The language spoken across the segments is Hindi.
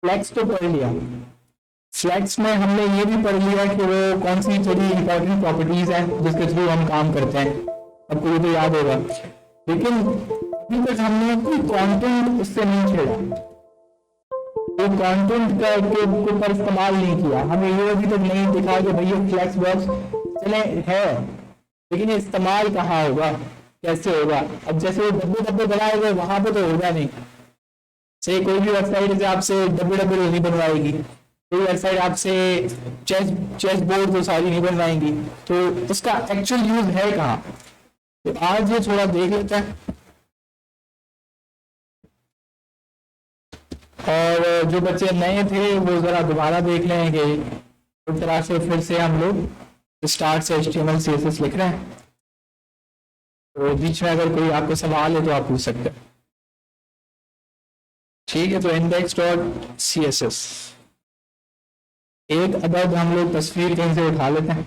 फ्लेक्स तो पढ़ लिया, फ्लेक्स में हमने ये भी पढ़ लिया कि वो कौन सी थोड़ी इंपॉर्टेंट प्रॉपर्टीज हैं जिसके थ्रू हम काम करते हैं, आपको ये तो याद होगा। लेकिन अभी तक हमने कोई कंटेंट उससे नहीं छेड़ा, तो कंटेंट का के ऊपर इस्तेमाल नहीं किया। हमें ये अभी तक नहीं दिखा कि भैया फ्लेक्स बॉक्स चले है, लेकिन ये इस्तेमाल कहाँ होगा, कैसे होगा। अब जैसे वो डब्बे डब्बे बनाए गए वहां पे तो होगा नहीं, से कोई भी वेबसाइट आपसे डब्बे डब्बे नहीं बनवाएगी, कोई वेबसाइट आपसे चेस बोर्ड तो सारी नहीं बनवाएंगी, तो उसका एक्चुअल यूज है कहाँ। तो आज ये थोड़ा देख लेते हैं, और जो बच्चे नए थे वो जरा दोबारा देख लें कि इस तरह से फिर से हम लोग स्टार्ट से HTML CSS लिख रहे हैं। तो बीच में अगर कोई आपको सवाल है तो आप पूछ सकते हैं। ठीक है, तो index.css एक अदद हम लोग तस्वीर कहीं से उठा लेते हैं,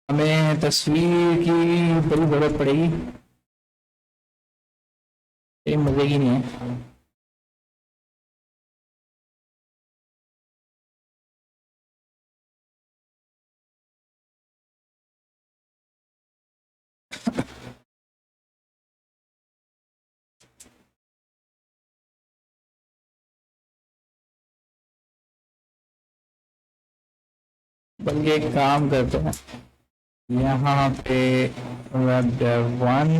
हमें तस्वीर की बड़ी जरूरत पड़ेगी, ये मजे की नहीं है। बल्कि एक काम करते हैं, यहाँ पे web1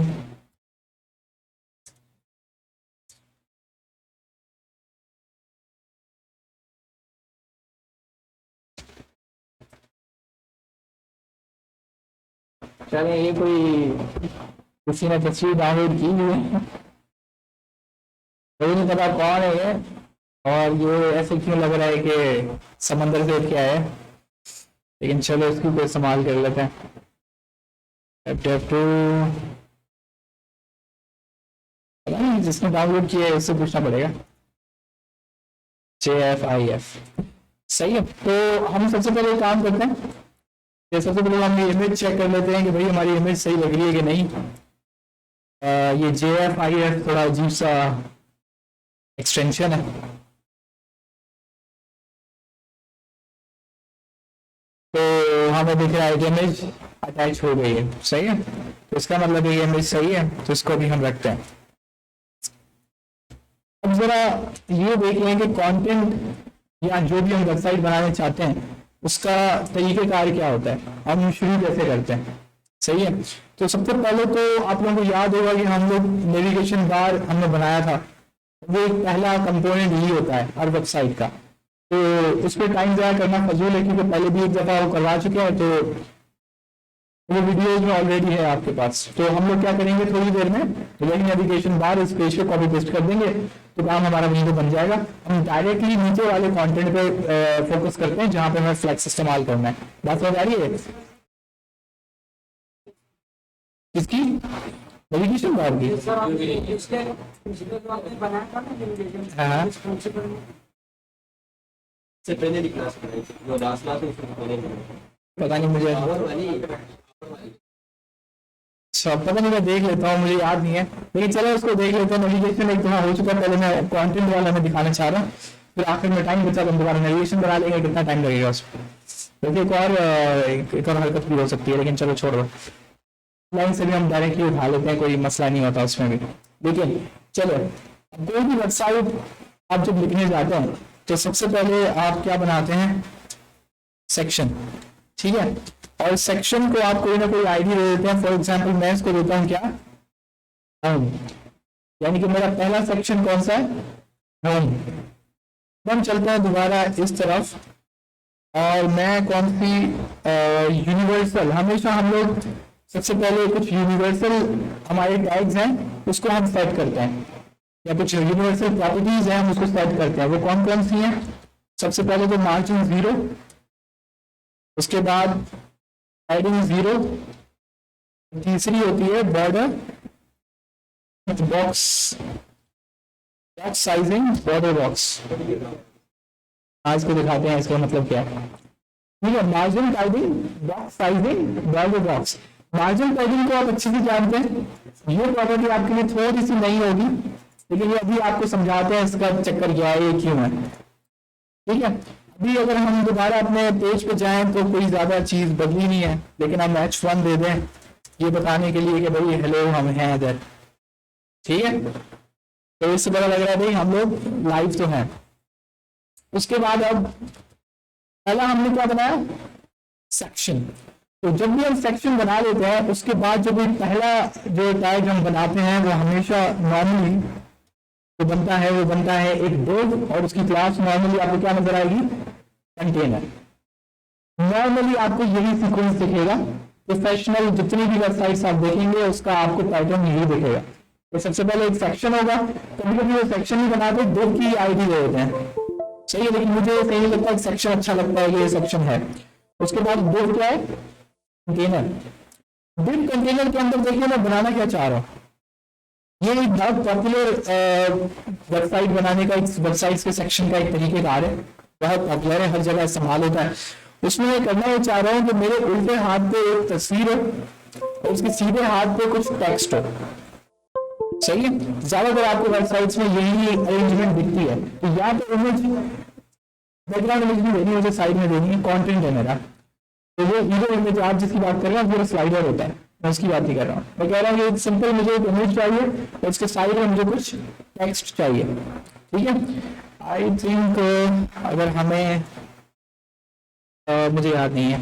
चले, ये कोई किसी ने तस्वीर डाउनलोड की हुई है, मुझे नहीं पता कौन है ये, और ये ऐसे क्यों लग रहा है कि समंदर से क्या है, लेकिन चलो इसकी कोई इस्तेमाल कर लेते हैं। जिसने डाउनलोड किया है उससे पूछना पड़ेगा। JFIF सही है। तो हम सबसे पहले काम करते हैं कि सबसे पहले हम इमेज चेक कर लेते हैं कि भाई हमारी इमेज सही लग रही है कि नहीं। ये JFIF थोड़ा अजीब सा एक्सटेंशन है, तो हमें दिख रहा है कि इमेज अटैच हो गई है, सही है। तो इसका मतलब ये इमेज सही है, तो इसको भी हम रखते हैं। अब जरा ये देख लें कि कंटेंट या जो भी हम वेबसाइट बनाने चाहते हैं उसका तरीक़ेकार क्या होता है, हम शुरू कैसे करते हैं, सही है। तो सबसे पहले तो आप लोगों को याद होगा कि हम लोग नेविगेशन बार हमने बनाया था, वो एक पहला कंपोनेंट ही होता है हर वेबसाइट का। तो उस पर टाइम ज़ाया करना फजूल है, क्योंकि पहले भी एक दफ़ा वो करवा चुके हैं, तो वो वीडियोज में ऑलरेडी है आपके पास। तो हम लोग क्या करेंगे, थोड़ी देर में वही नेविगेशन बार इस पेज पे कॉपी पेस्ट कर देंगे, तो काम हमारा वहीं पे बन जाएगा। हम डायरेक्टली नीचे वाले कंटेंट पे फोकस करते हैं जहां पे हमें फ्लेक्स इस्तेमाल करना है। बात समझ आ रही है किसकी? नेविगेशन बार की। हाँ, पता नहीं मुझे, पता नहीं, मैं देख लेता हूँ, मुझे याद नहीं है, लेकिन चलो उसको देख लेते हैं। नेविगेशन एक दफा हो चुका है, पहले मैं कंटेंट वाला मैं दिखाना चाह रहा हूँ, फिर आखिर में टाइम बचा तो हम दोबारा नेविगेशन बना लेंगे, कितना टाइम लगेगा उसमें। देखिए एक और हरकत भी हो सकती है, लेकिन चलो छोड़ो, लाइन से भी हम डायरेक्टली उठा लेते हैं, कोई मसला नहीं होता उसमें भी। लेकिन चलो, कोई भी वेबसाइट आप जब लिखने जाते हैं तो सबसे पहले आप क्या बनाते हैं, सेक्शन, ठीक है। और सेक्शन को आप कोई ना कोई आईडी दे देते हैं। फॉर एग्जांपल मैं इसको देता हूं क्या, होम, यानी कि मेरा पहला सेक्शन कौन सा है, होम। हम चलते हैं दोबारा इस तरफ, और मैं कौन सी यूनिवर्सल, हमेशा हम लोग सबसे पहले कुछ यूनिवर्सल हमारे टैग्स हैं उसको हम सेट करते हैं, या कुछ यूनिवर्सल प्रॉपर्टीज हैं हम उसको सेट करते हैं। वो कौन कौन सी हैं? सबसे पहले तो मार्जिन 0, उसके बाद हेडिंग 0, तीसरी होती है border box sizing, border box. आज को दिखाते हैं इसका मतलब क्या है, ठीक है। Margin typing, box sizing, border box. Margin typing को आप अच्छे से जानते हैं, ये प्रॉपर्टी आपके लिए थोड़ी सी नई होगी, लेकिन ये अभी आपको समझाते हैं इसका चक्कर क्या है, ये क्यों है। ठीक है, अभी अगर हम दोबारा अपने पेज पे जाएं तो कोई ज्यादा चीज बदली नहीं है, लेकिन हम H1 दे दें ये बताने के लिए कि भाई हेलो हम हैं इधर। ठीक है, तो इससे पता लग रहा है भाई हम लोग लाइव तो हैं। उसके बाद अब पहला हमने क्या बनाया, सेक्शन। तो जब भी हम सेक्शन बना लेते हैं उसके बाद जो भी पहला जो टैग हम बनाते हैं वो हमेशा नॉर्मली जो बनता है एक डिव, और उसकी क्लास नॉर्मली आपको क्या नजर आएगी, कंटेनर। नॉर्मली आपको यही सीक्वेंस दिखेगा, प्रोफेशनल जितनी भी वेबसाइट्स आप देखेंगे उसका आपको पैटर्न यही दिखेगा। तो सबसे पहले एक सेक्शन होगा, कभी कभी वो सेक्शन ही बनाते डिव की आईडी दे देते हैं, सही है, लेकिन मुझे कहीं लगता है सेक्शन अच्छा लगता है कि ये सेक्शन है। उसके बाद डिव क्या है, कंटेनर। डिव कंटेनर के अंदर देखिए मैं बनाना क्या चाह रहा हूँ, ये एक बहुत पॉपुलर वेबसाइट बनाने का, एक वेबसाइट के सेक्शन का एक तरीकेकार है, बहुत पॉपुलर है, हर जगह इस्तेमाल होता है। उसमें मैं करना ये चाह रहा हूँ कि मेरे उल्टे हाथ पे एक तस्वीर हो और उसके सीधे हाथ पे कुछ टेक्स्ट हो, सही है। ज्यादातर आपको वेबसाइट्स में यही अरेंजमेंट दिखती है। तो या तो इमेज, बैकग्राउंड इमेज भी देनी मुझे साइड में देनी है, कंटेंट है मेरा, तो वो हीरो इमेज आप जिसकी बात कर रहे हैं वो स्लाइडर होता है, मैं उसकी बात नहीं कर रहा हूँ। मैं कह रहा हूँ कि सिंपल मुझे एक इमेज चाहिए और उसके साइड में मुझे कुछ टेक्स्ट चाहिए। ठीक है, आई थिंक अगर हमें मुझे याद नहीं है,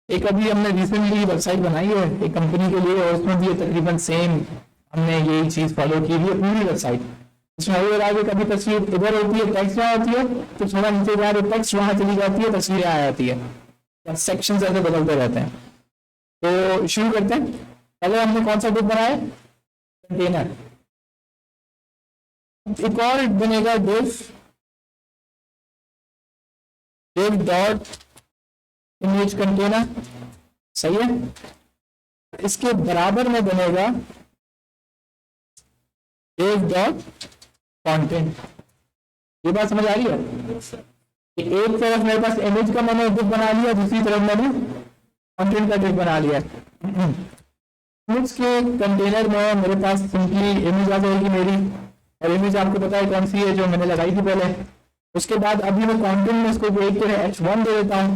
एक अभी हमने रिसेंटली वेबसाइट बनाई है एक कंपनी के लिए और उसमें भी ये तकरीबन सेम हमने यही चीज फॉलो की हुई है पूरी वेबसाइट। इसमें हो रहा है कि कभी तस्वीर इधर होती है, टेक्स्ट वहाँ होती है, तो थोड़ा नीचे जा रहे टेक्स्ट वहां चली जाती है, तस्वीरें आ जाती है, सेक्शन ऐसे बदलते रहते हैं। तो शुरू करते हैं। पहले हमने कौन सा डिव बनाया, कंटेनर। एक और बनेगा डिव डॉट इमेज कंटेनर, सही है। इसके बराबर में बनेगा डिव डॉट कंटेंट। ये बात समझ आ रही है, एक तरफ मेरे पास इमेज का मैंने डिव बना लिया, दूसरी तरफ मैंने कंटेंट का डिव बना लिया। इमेज के कंटेनर में मेरे पास सिंपली इमेज आ जाएगी मेरी, और इमेज आपको पता है कौन सी है जो मैंने लगाई थी पहले। उसके बाद अभी मैं कंटेंट में इसको एक तरह H1 दे देता हूँ,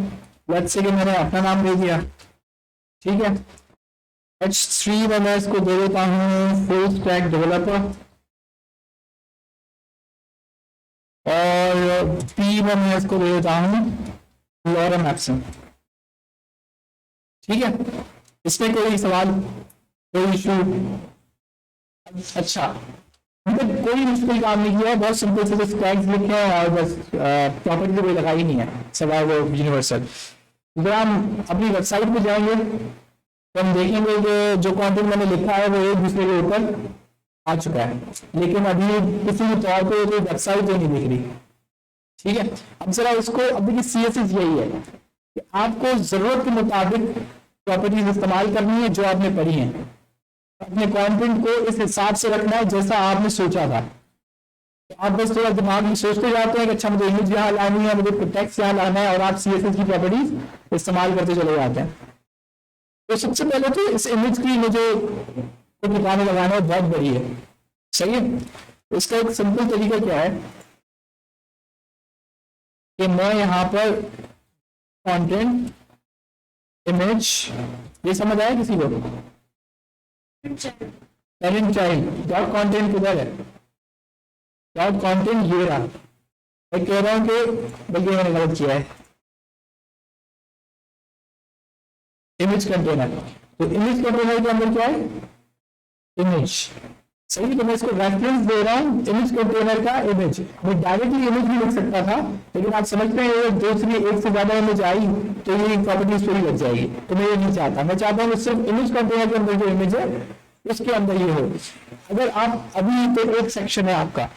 लेट्स से कि मैंने अपना नाम दे दिया, ठीक है। H3 में मैं इसको दे देता हूँ फुल स्टैक डेवलपर, और P में मैं इसको दे देता हूँ लॉरेम एप्सन, ठीक है। इसमें कोई सवाल, कोई इशू? अच्छा, मतलब कोई मुश्किल काम नहीं किया है, बहुत सिंपल से बस टैग्स लिखे हैं और बस प्रॉपर्टी कोई लगाई नहीं है, सवाल वो यूनिवर्सल। अगर हम अपनी वेबसाइट पे जाएंगे तो हम देखेंगे कि जो कंटेंट मैंने लिखा है वो एक दूसरे के ऊपर आ चुका है, लेकिन अभी किसी भी तौर पे कोई वेबसाइट तो नहीं दिख रही, ठीक है। अब जरा इसको, अब देखिए CSS यही है कि आपको जरूरत के मुताबिक प्रॉपर्टीज इस्तेमाल करनी है जो आपने पढ़ी है, अपने कंटेंट को इस हिसाब से रखना है जैसा आपने सोचा था। तो आप बस थोड़ा दिमाग में सोचते जाते हैं कि अच्छा मुझे इमेज यहाँ लानी है, मुझे टेक्स्ट यहाँ लाना है, और आप CSS की प्रॉपर्टीज इस्तेमाल करते चले जाते हैं। तो सबसे पहले तो इस इमेज की मुझे को ठिकाने लगाना बहुत बड़ी है, सही है। इसका एक सिंपल तरीका क्या है कि मैं यहाँ पर कंटेंट इमेज, ये समझ आया किसी को? पेरेंट चाइल्ड डॉट कंटेंट किधर है? डॉट कंटेंट ये रहा। मैं कह रहा हूं कि बल्कि मैंने गलत किया है, इमेज कंटेनर। तो इमेज कंटेनर के अंदर क्या है? इमेज, सही। तो मैं इसको रेफरेंस दे रहा हूँ इमेज कंटेनर का इमेज। मैं डायरेक्टली इमेज भी लिख सकता था, लेकिन आप समझते हैं दूसरी एक से ज्यादा इमेज आई तो ये प्रॉपर्टीज पूरी लग जाएगी, तो मैं ये नहीं चाहता। मैं चाहता हूँ सिर्फ इमेज कंटेनर के अंदर जो इमेज है उसके अंदर ये हो। अगर आप अभी तो एक सेक्शन है आपका,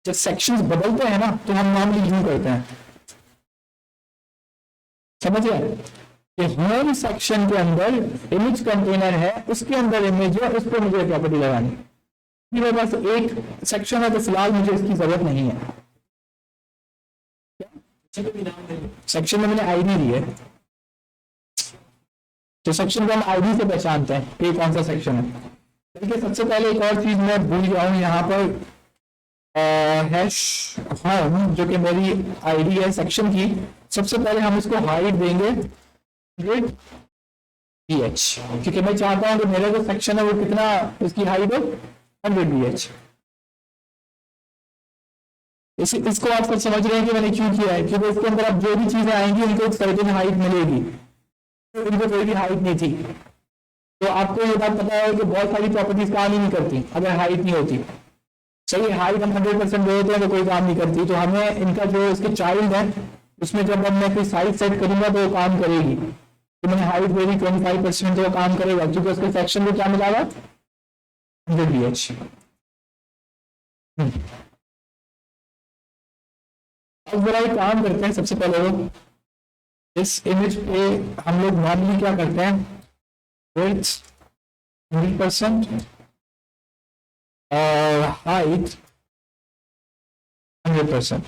जब सेक्शंस बदलते हैं ना तो हम नॉर्मली यूज करते हैं, समझिए कि होम सेक्शन के अंदर इमेज कंटेनर है, उसके अंदर इमेज है, उस पर मुझे प्रॉपर्टी लगानी। मेरे पास एक सेक्शन है तो फिलहाल मुझे इसकी जरूरत नहीं है। सेक्शन में मैंने आईडी दी है, तो सेक्शन को हम आईडी से पहचानते हैं कि कौन सा सेक्शन है। देखिए सबसे पहले एक और चीज मैं भूल गया हूँ यहाँ पर, हैश होम जो कि मेरी आईडी है सेक्शन की, सबसे पहले हम इसको हाइट देंगे 100 BH, क्योंकि मैं चाहता हूँ कि मेरा जो सेक्शन है वो कितना, उसकी हाइट हो 100 BH। इसको आप सब समझ रहे हैं कि मैंने क्यों किया है, क्योंकि इसके अंदर अब जो भी चीजें आएंगी उनको एक सर्टेन हाइट मिलेगी, तो इनको कोई भी हाइट नहीं थी। तो आपको ये बात पता है कि बहुत सारी प्रॉपर्टीज काम ही नहीं करती अगर हाइट नहीं होती। सही, हाइट हम 100% दे देते हैं तो कोई काम नहीं करती, तो हमें इनका जो इसके चाइल्ड है उसमें जब मैं कोई साइज सेट करूंगा तो वो काम करेगी। तो मैंने हाइट दे दी 25%, तो वो काम करेगा क्योंकि उसके सेक्शन को क्या मिला 100 BH। अब जरा एक काम करते हैं, सबसे पहले वो इस इमेज पे हम लोग नॉर्मली क्या करते हैं, विड्थ 100% और हाइट 100%।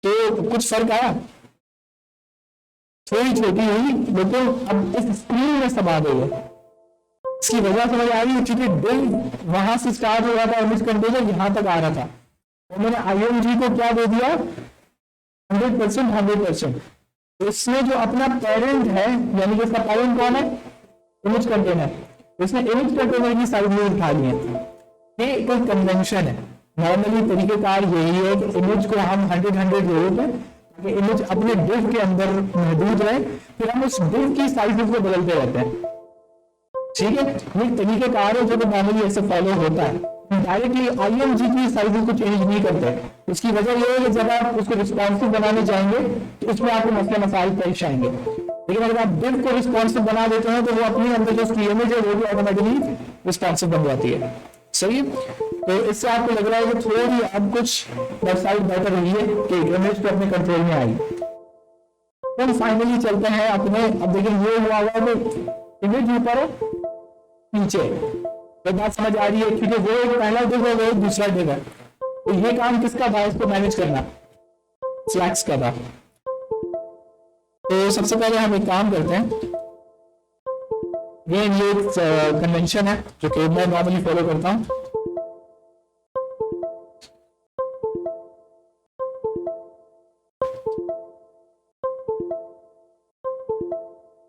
तो कुछ फर्क आया, थोड़ी छोटी हुई, लेकिन अब इस स्क्रीन में समा गई है। इसकी वजह समझ आ रही है, क्योंकि दिल वहां से स्टार्ट हो रहा था, इमेज कंटेनर यहां तक आ रहा था, तो मैंने IMG को क्या दे दिया 100%। 100%। तो इसमें जो अपना पेरेंट है, यानी कि इसका पेरेंट कौन है, इमेज कंटेनर, इसने इमेज कंटेनर की साइज में उठा ली है। ये कोई कन्वेंशन है, नॉर्मली तरीकेकार यही है कि इमेज को हम 100 दे देते हैं ताकि इमेज अपने डिव के अंदर महदूद रहे, फिर हम उस डिव की साइजेस को बदलते रहते हैं। ठीक है, ये तरीकेकार है जो नॉर्मली ऐसे फॉलो होता है। डायरेक्टली IMG की साइजेस को चेंज नहीं करते। उसकी वजह यह है कि जब आप उसको रिस्पॉन्सिव बनाने जाएंगे तो उसमें आपको मसले मसाइल पेश आएंगे, लेकिन अगर आप डिव को रिस्पॉन्सिव बना देते हैं तो वो अपने अंदर जो उसकी इमेज है वो भी ऑटोमेटिकली रिस्पॉन्सिव बन जाती है। सही है, तो इससे आपको लग रहा है कि थोड़ी अब कुछ वेबसाइट बेटर हुई है कि इमेज तो अपने कंट्रोल में आई। तो फाइनली चलते हैं अपने, अब देखिए ये हुआ हुआ इमेज ऊपर है नीचे, तो बात समझ आ रही है, क्योंकि वो एक पहला डिव है, वो एक दूसरा डिव है। तो ये काम किसका था, इसको मैनेज करना स्लैक्स का था। तो सबसे पहले हम एक काम करते हैं, ये एक कन्वेंशन है जो कि मैं नॉर्मली फॉलो करता हूं।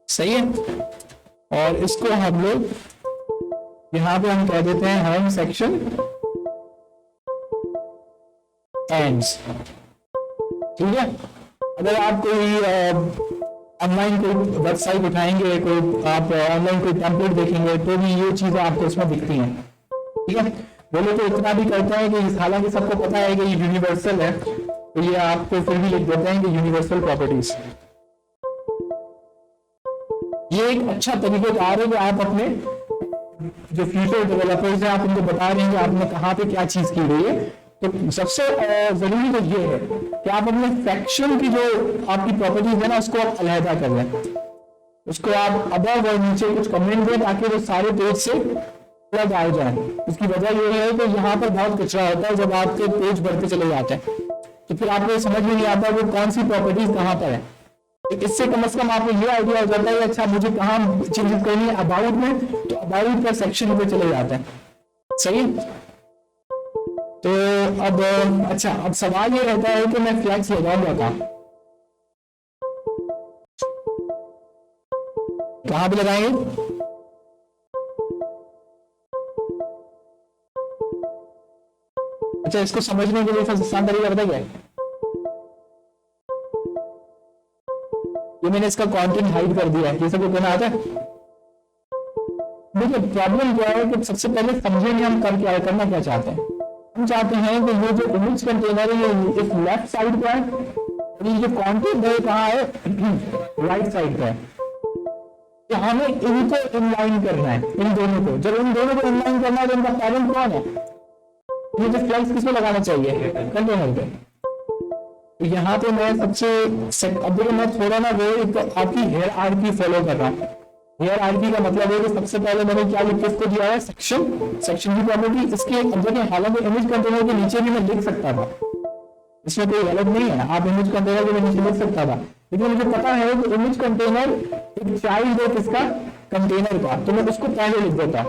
सही है, और इसको हम लोग यहां पे हम कह देते हैं होम सेक्शन एंड्स। ठीक है, अगर आप कोई ऑनलाइन कोई वेबसाइट उठाएंगे, कोई आप ऑनलाइन कोई टेम्पलेट देखेंगे तो भी ये चीजें आपको इसमें दिखती हैं। ठीक है, वो लोग तो इतना भी करते हैं कि हालांकि सबको पता है कि ये यूनिवर्सल है, तो ये आपको फिर भी लिख देते हैं कि यूनिवर्सल प्रॉपर्टीज। ये एक अच्छा तरीकेकार है कि आप अपने जो फ्यूचर डेवलपर्स हैं आप उनको बता रहे हैं कि आपने कहाँ पे क्या चीज की हुई है। तो सबसे जरूरी तो ये है कि आप अपने सेक्शन की जो आपकी प्रॉपर्टीज है ना उसको आप अलहदा कर लें, उसको आप अबव और नीचे कुछ कमेंट दें ताकि वो सारे पेज से अलग आ जाए। उसकी वजह ये है कि यहाँ पर बहुत कचरा होता है, जब आपके पेज बढ़ते चले जाते हैं तो फिर आपको समझ में नहीं आता वो कौन सी प्रॉपर्टीज कहाँ पर है। इससे कम से कम आपको ये आइडिया हो जाता है अच्छा मुझे कहाँ चेंजेस करनी है अबाउट में, तो अबाउट का सेक्शन पे चले जाते हैं। सही, तो अब अच्छा, अब सवाल ये रहता है कि मैं फ्लैग्स लगाऊंगा कहाँ पे लगाएंगे? अच्छा, इसको समझने के लिए सबसे आसान तरीका पता क्या है? ये मैंने इसका कंटेंट हाइड कर दिया है, ये सबको कहना आता है। देखिए प्रॉब्लम क्या है कि सबसे पहले समझेंगे हम करना क्या चाहते हैं। हम चाहते हैं कि ये जो इमेज कंटेनर है ये इस लेफ्ट साइड का है और ये जो कंटेंट है कहाँ है, राइट साइड का है। तो हमें इनको इनलाइन करना है, इन दोनों को। जब इन दोनों को इनलाइन करना है तो इनका पेरेंट कौन है? ये जो फ्लैग्स किसमें लगाना चाहिए? कंटेनर पे। तो यहाँ पे मैं सबसे अब देखिए मैं थोड़ा ना वो एक आपकी हेयर आर्की फॉलो कर रहा हूँ। हेयर आर्की का मतलब है कि सबसे पहले मैंने क्या लिख के इसको दिया है, सेक्शन की प्रॉपर्टी। इसके अंदर हालांकि इमेज कंटेनर के नीचे भी मैं लिख सकता था, इसमें कोई गलत नहीं है, आप इमेज कंटेनर के नीचे लिख सकता था, लेकिन मुझे पता है कि इमेज कंटेनर एक चाइल्ड है किसका, कंटेनर का, तो मैं उसको पहले लिख देता।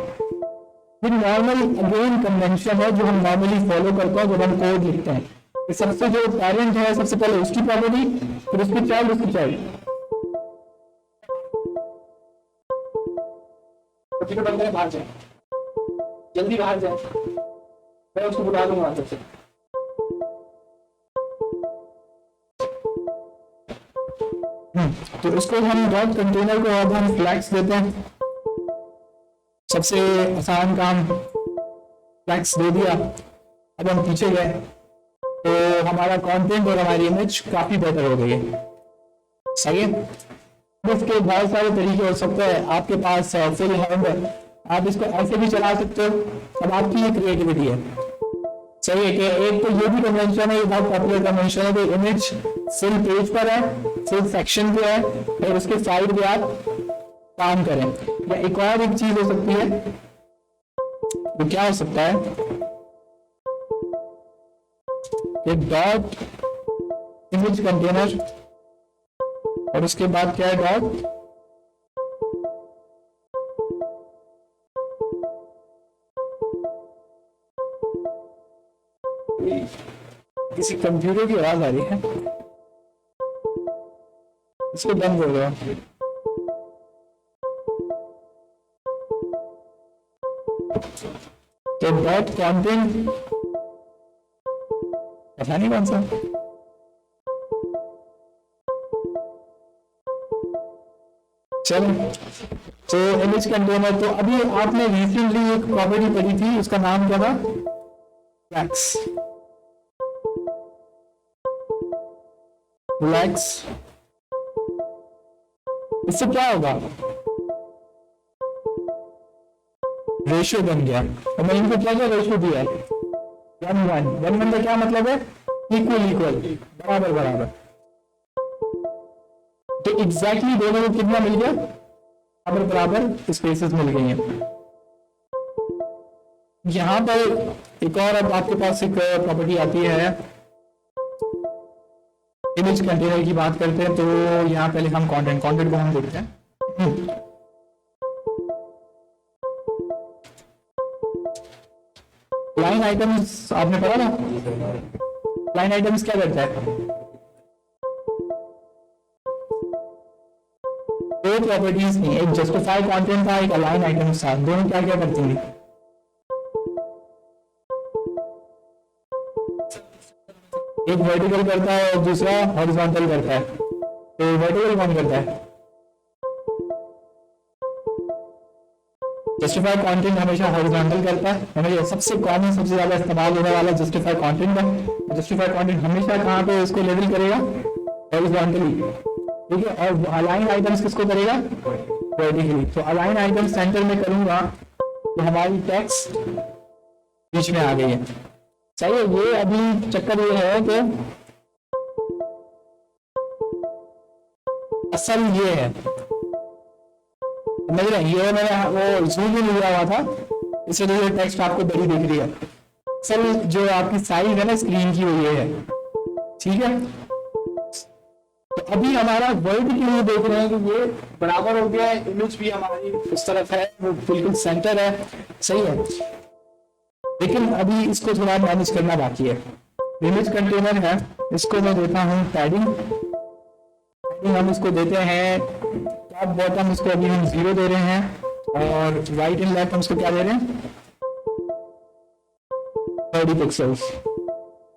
फिर नॉर्मल अगेन कन्वेंशन है जो हम नॉर्मली फॉलो करते हैं जब हम कोड लिखते हैं, सबसे जो पेरेंट है सबसे पहले उसकी प्रॉपर्टी, फिर उसकी चाइल्ड, उसकी चाइल्ड। बाहर जाए, जल्दी बाहर जाए, मैं उसको बुला दूंगा अंदर से। तो इसको हम डॉट कंटेनर को अब हम फ्लैग्स देते हैं। सबसे आसान काम, फ्लैग्स दे दिया। अब हम पीछे गए तो हमारा कंटेंट और हमारी इमेज काफी बेहतर हो गई है। सही है। इसके बहुत सारे तरीके हो सकते हैं। आपके पास फिल है, आप इसको ऐसे भी चला सकते हो। अब आपकी ये क्रिएटिविटी है। सही है कि एक तो ये भी कन्वेंशन है, ये बहुत पॉपुलर कन्वेंशन है कि इमेज फुल पेज पर है, फुल सेक्शन पे है और उसके साइड पे आप काम करें। या एक और एक चीज हो सकती है, वो क्या हो सकता है, एक डॉट इमेज कंटेनर और उसके बाद क्या है डॉट किसी कंप्यूटर की आवाज आ रही है, इसको बंद कर दो। तो डॉट कंटेंट पता नहीं कौन सा, चलो। तो इमेज कंटेनर, तो अभी आपने रिसेंटली एक प्रॉपर्टी पढ़ी थी, उसका नाम क्या था, फ्लैग्स। फ्लैग्स, इससे क्या होगा, रेशियो बन गया। और मैं इनको क्या रेशियो दिया है, 1:1। 1:1 का क्या मतलब है, इक्वल इक्वल, बराबर बराबर। तो एग्जैक्टली दोनों को कितना मिल गया, बराबर बराबर स्पेसेस मिल गई हैं। यहां पर एक और अब आपके पास एक प्रॉपर्टी आती है, इमेज कंटेनर की बात करते हैं। तो यहाँ पहले हम कंटेंट को हम देखते हैं। लाइन आइटम्स आपने पढ़ा ना, लाइन आइटम्स क्या करता है, दो प्रॉपर्टीज थी, एक जस्टिफाई कंटेंट था, एक अलाइन आइटम्स था। दोनों क्या क्या करती हैं, एक वर्टिकल करता है और दूसरा हॉरिजॉन्टल करता है। तो वर्टिकल कौन करता है, जस्टिफाई कंटेंट हमेशा हॉरिजॉन्टल करता है। हमें सबसे कॉमन, सबसे ज्यादा इस्तेमाल होने वाला जस्टिफाई कंटेंट है। जस्टिफाई कंटेंट हमेशा कहाँ पे इसको लेवल करेगा, हॉरिजॉन्टली, ठीक है। और अलाइन आइटम्स किसको करेगा, वर्टिकली। तो अलाइन आइटम्स सेंटर में करूंगा तो हमारी टेक्स्ट बीच में आ गई है। सही है। ये अभी चक्कर ये है कि असल ये है, समझ रहे हैं, ये मैंने वो जूम में लिया हुआ था, इसलिए टेक्स्ट आपको बड़ी दिख रही है। असल जो आपकी साइज है ना स्क्रीन की, वो ये है, ठीक है। तो अभी हमारा वर्ड के लिए देख रहे हैं कि ये बराबर हो गया है, इमेज भी हमारी उस तरफ है, वो बिल्कुल सेंटर है, सही है। लेकिन अभी इसको थोड़ा मैनेज करना बाकी है। इमेज कंटेनर है, इसको मैं देता हूँ पैडिंग। हम इसको देते हैं टॉप बॉटम, इसको अभी हम 0 दे रहे हैं और राइट एंड लेफ्ट हम इसको क्या दे रहे हैं, 30 पिक्सल्स।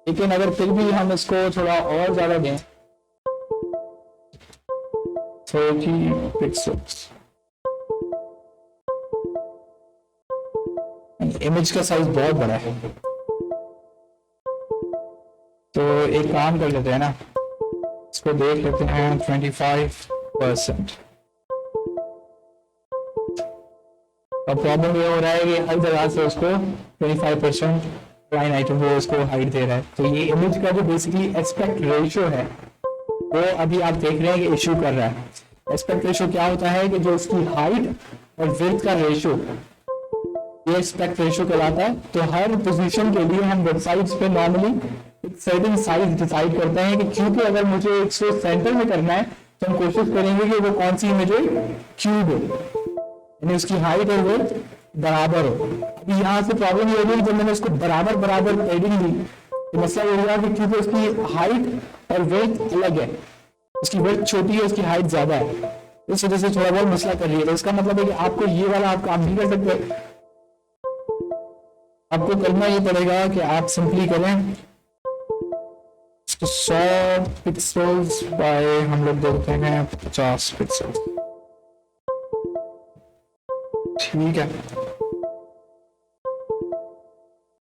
लेकिन अगर फिर भी हम इसको थोड़ा और ज्यादा दें, 30 पिक्सल्स, इमेज का साइज बहुत बड़ा है, तो एक काम कर लेते हैं ना, इसको देख लेते हैं 25%। अब प्रॉब्लम ये हो रहा है कि हर जगह से उसको 25% लाइन आइटम वो उसको हाइट दे रहा है। तो ये इमेज का जो बेसिकली एस्पेक्ट रेशियो है, वो अभी आप देख रहे हैं कि इश्यू कर रहा है। एस्पेक्ट रेशियो क्या होता है कि जो उसकी हाइट और विड्थ का रेशियो, ये एस्पेक्ट रेशियो कहलाता है। तो हर पोजीशन के लिए हम वेबसाइट्स पे नॉर्मली एक सर्टेन साइज डिसाइड करते हैं कि क्योंकि अगर मुझे इसको सेंटर में करना है तो हम कोशिश करेंगे कि वो कौन सी इमेज है, क्यूब हो, यानी उसकी हाइट और वेट बराबर हो। अभी यहाँ से प्रॉब्लम ये होगी जब मैंने उसको बराबर बराबर पैडिंग दी तो मसला ये होगा कि क्योंकि उसकी हाइट और वेट अलग है, उसकी वेट छोटी है, उसकी हाइट ज्यादा है, इस वजह से थोड़ा बहुत मसला कर रही है। तो इसका मतलब है कि आपको ये वाला आप काम नहीं कर सकते। आपको करना ये पड़ेगा कि आप सिंपली करें 100 पिक्सल्स बाय हम लोग बोलते हैं 50 पिक्सल, ठीक है।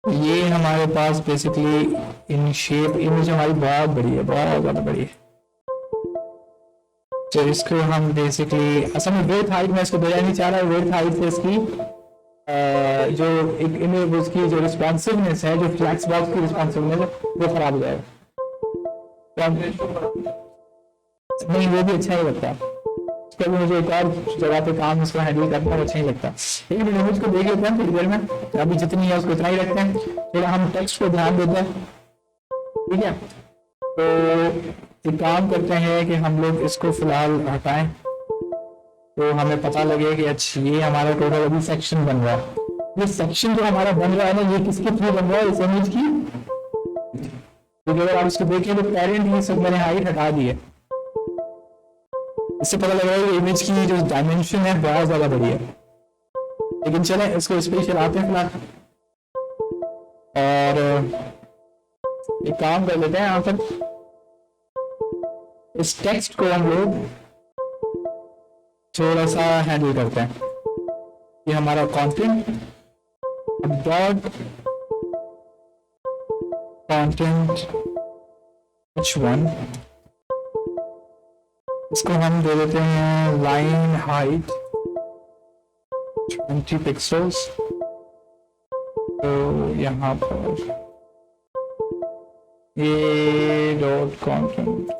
ये हमारे पास बेसिकली इन शेप इमेज हमारी बहुत बड़ी है, बहुत ज्यादा बड़ी है। तो इसको हम बेसिकली असल में वेट हाइट में इसको भेजा नहीं चाह रहा, वेट हाइट से इसकी जो एक इमेज उसकी जो रिस्पॉन्सिवनेस है, जो फ्लैक्स बॉक्स की रिस्पॉन्सिवनेस है वो खराब हो जाएगा। नहीं वो भी अच्छा ही लगता है, उसका भी मुझे एक और जगह पे काम इसको हैंडल करना अच्छा ही लगता है। लेकिन इमेज को देख लेते हैं थोड़ी देर में, अभी जितनी है उसको इतना ही रखते हैं, थोड़ा हम टेक्स्ट को ध्यान देते हैं, ठीक है। तो एक काम करते हैं कि हम लोग इसको फिलहाल हटाएं तो हमें पता लगे कि अच्छा ये हमारा टोटल अभी सेक्शन बन रहा है। ये सेक्शन जो हमारा बन रहा है ना, ये किसके थ्रू बन रहा है, इस इमेज की। क्योंकि अगर आप इसको देखें तो पेरेंट ये सब मैंने हाइट हटा दी है, इससे पता लग रहा है कि इमेज की जो डायमेंशन है बहुत ज्यादा बड़ी है। लेकिन चलें इसको इस पे चलाते हैं फिलहाल, और एक काम कर लेते हैं यहाँ पर, इस टेक्स्ट को हम लोग थोड़ा सा हैंडल करते हैं। ये हमारा कंटेंट, डॉट कंटेंट h1, इसको हम दे देते हैं लाइन हाइट 20 पिक्सल्स। तो यहाँ पर ये डॉट कंटेंट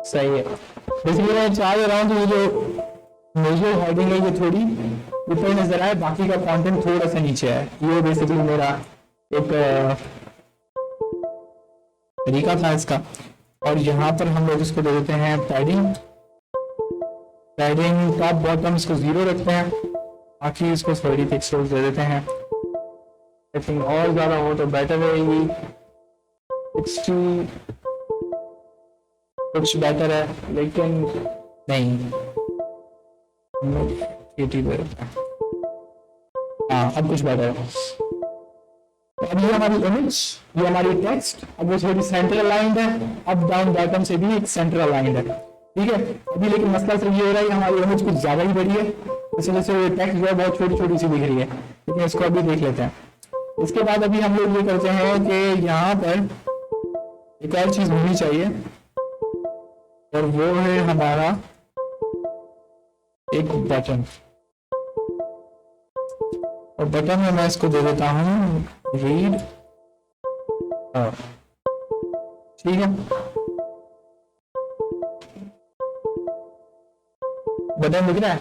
सही है। बेसिकली मैं चाह रहा हूँ कि जो मेजर हेडिंग है ये थोड़ी ऊपर नजर आए, बाकी का कंटेंट थोड़ा सा नीचे है। ये बेसिकली मेरा एक तरीका था इसका। और यहाँ पर हम लोग इसको दे देते हैं पैडिंग, पैडिंग टॉप बॉटम इसको 0 रखते हैं, बाकी इसको 30 पिक्सल्स दे देते हैं। आई थिंक और ज़्यादा हो तो बेटर रहेगी, 60 कुछ बेटर है, लेकिन नहीं 80 दे देते हैं। हाँ अब कुछ बेटर है। अब ये हमारी इमेज, ये हमारी टेक्स्ट, अब वो थोड़ी सेंटर अलाइंड है, अप डाउन बॉटम से भी एक सेंटर अलाइंड है, ठीक है। अभी लेकिन मसला सिर्फ ये हो रहा है कि हमारी इमेज कुछ ज्यादा ही बड़ी है, इस वजह से टेक्स्ट जो है बहुत छोटी छोटी सी दिख रही है, लेकिन इसको अभी देख लेते हैं। इसके बाद अभी हम लोग ये करते हैं कि यहाँ पर एक और चीज होनी चाहिए, और वो है हमारा एक बटन। और बटन में मैं इसको दे देता हूँ रीड, ठीक है। बटन दिख रहा है,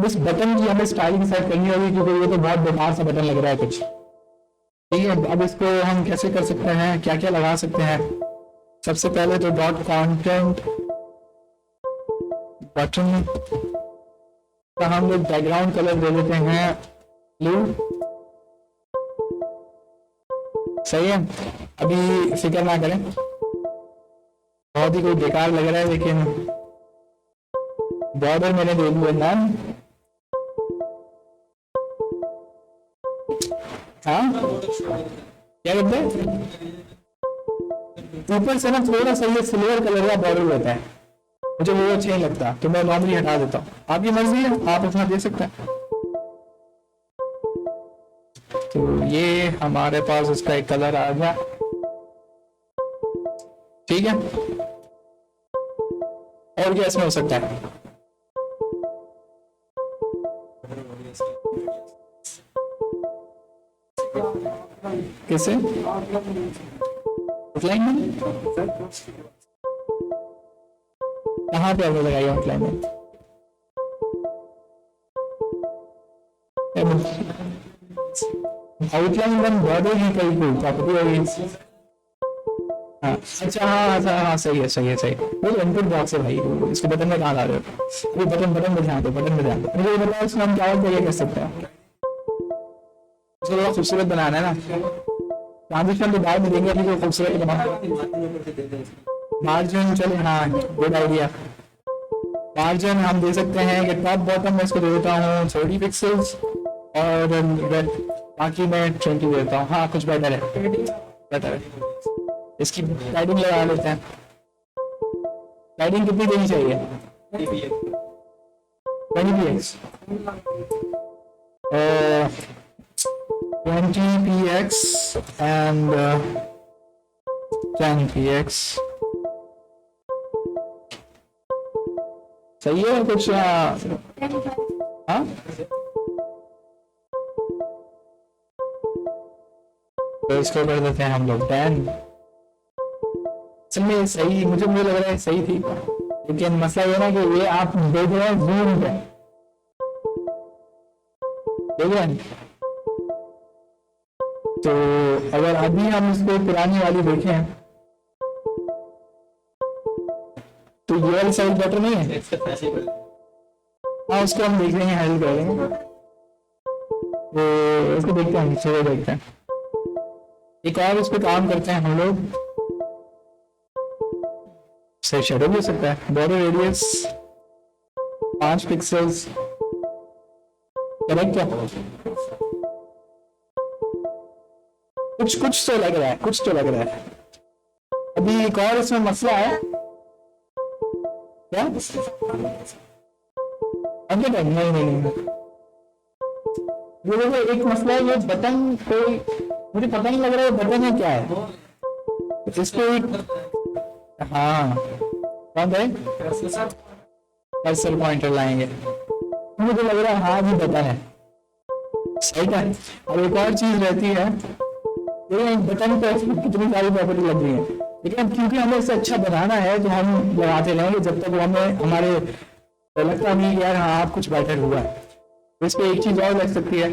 इस बटन की हमें स्टाइलिंग सेट करनी होगी क्योंकि ये तो बहुत बेकार सा बटन लग रहा है कुछ, ठीक है। अब इसको हम कैसे कर सकते हैं, क्या क्या लगा सकते हैं। सबसे पहले तो डॉट कंटेंट बटन का हम लोग बैकग्राउंड कलर दे देते हैं ब्लू, सही है। अभी फिक्र ना करें, बहुत ही कोई बेकार लग रहा है, लेकिन बॉर्डर मैंने दे दिया नाम, हाँ क्या करते हैं, ऊपर से ना थोड़ा सा ये सिल्वर कलर का बॉर्डर होता है, मुझे वो अच्छा नहीं लगता, तो मैं नॉर्मली हटा देता हूँ। आपकी मर्जी है, आप अपना दे सकते हैं। तो ये हमारे पास इसका एक कलर आ गया, ठीक है। और क्या इसमें हो सकता है, कैसे आउटलाइन में कहाँ पे आपको लगाई आउटलाइन में? आउटलाइन वन बॉर्डर ही कहीं कोई प्रॉपर्टी होगी। हाँ अच्छा, हाँ अच्छा, हाँ सही है सही है सही। वो इनपुट बॉक्स है भाई, इसको बटन में कहाँ ला रहे हो? वो बटन बटन में ध्यान दो, बटन में ध्यान दो। मुझे ये बताओ इसमें हम क्या और कर सकते हैं? इसको थोड़ा खूबसूरत बनाना है ना, ट्रांजिशन तो बाद में देंगे, अभी तो खूबसूरत बना। मार्जिन चले, हाँ गुड आइडिया। मार्जिन हम दे सकते हैं कि टॉप बॉटम में इसको दे देता हूँ 30 पिक्सल्स और बाकी मैं 20 देता हूँ। हाँ कुछ बेटर है, बेटर है। इसकी लाइटिंग लगा लेते हैं। लाइटिंग कितनी देनी चाहिए? 20px 20px and 10px सही है कुछ? हाँ तो इसको कर देते हैं हम लोग 10। चलिए सही, मुझे लग रहा है सही थी, लेकिन मसला ये ना कि ये आप देख रहे हैं जूम पे, देख रहे हैं? तो अगर अभी हम इसको पुरानी वाली देखें तो ये वाली साइड बेटर नहीं है। हाँ उसको हम देख लेंगे, हैंडल कर लेंगे। तो इसको देखते हैं, नीचे देखते हैं। एक और इस पे काम करते हैं हम लोग, सही शेडो भी हो सकता है। बॉर्डर रेडियस 5 पिक्सल्स, करेक्ट क्या? कुछ कुछ तो लग रहा है, कुछ तो लग रहा है। अभी एक और इसमें मसला है क्या? अभी नहीं नहीं नहीं, ये देखो एक मसला है, ये बटन कोई मुझे पता नहीं लग रहा है बटन है क्या है इसको एक, हाँ कौन है कर्सर पॉइंटर लाएंगे, मुझे लग रहा है हाँ भी बटन है, सही है। और एक और चीज रहती है, ये बटन पे कितनी सारी प्रॉपर्टी लग रही है, लेकिन क्योंकि हमें इसे अच्छा बनाना है तो हम लगाते रहेंगे जब तक वो हमें हमारे लगता नहीं यार हाँ आप कुछ बेटर हुआ है। तो इस पे एक चीज और लग सकती है,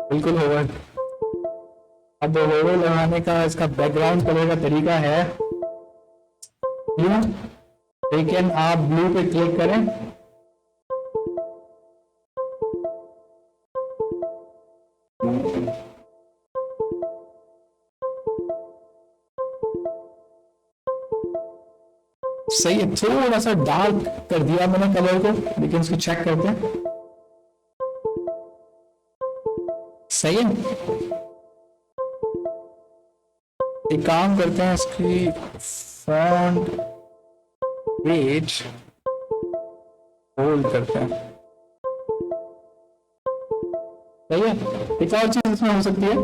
बिल्कुल होवर। अब होवर लगाने का इसका बैकग्राउंड कलर का तरीका है, लेकिन आप ब्लू पे क्लिक करें, सही है। थोड़ा सा डार्क कर दिया मैंने कलर को, लेकिन इसको चेक करते हैं, सही है। एक काम करते हैं, इसकी फॉन्ट वेट होल्ड करते हैं, सही है। एक और चीज इसमें हो सकती है,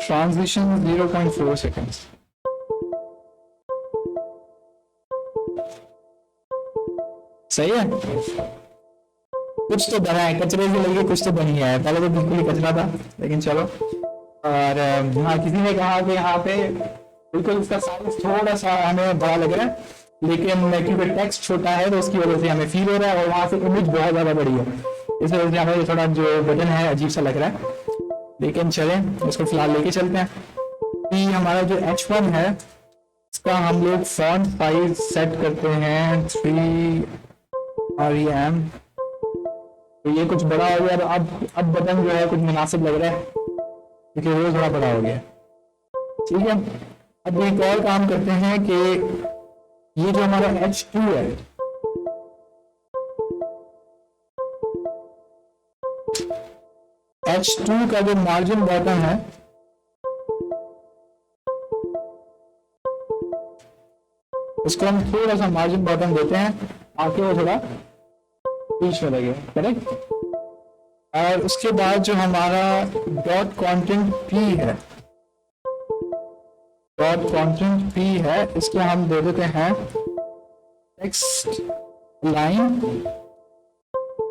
ट्रांजिशन 0.4 सेकेंड्स, सही है। कुछ तो बना है, कचरे से लेके कुछ तो बन गया है, पहले तो बिल्कुल ही कचरा था, लेकिन चलो। और हाँ किसी ने कहा कि यहाँ पे बिल्कुल इसका साइज थोड़ा सा हमें बड़ा लग रहा है, लेकिन क्योंकि टेक्स्ट छोटा है तो उसकी वजह से हमें फील हो रहा है, और वहां से इमेज बहुत ज्यादा बड़ी है, इस वजह से हमें थोड़ा जो बटन है अजीब सा लग रहा है। लेकिन चलें इसको फिलहाल लेके चलते हैं। कि हमारा जो H1 है इसका हम लोग फॉन्ट साइज सेट करते हैं 3 REM, तो ये कुछ बड़ा हो गया। अब बटन जो है कुछ मुनासिब लग रहा है क्योंकि वो थोड़ा बड़ा हो गया, ठीक है। अब एक और काम करते हैं कि ये जो हमारा H2 है, H2 का जो मार्जिन बॉटम है उसको हम थोड़ा सा मार्जिन बॉटम देते हैं ताकि वो थोड़ा बीच में लगे, करेक्ट। और उसके बाद जो हमारा डॉट कंटेंट P है, डॉट कंटेंट P है, इसको हम दे देते हैं टेक्स्ट लाइन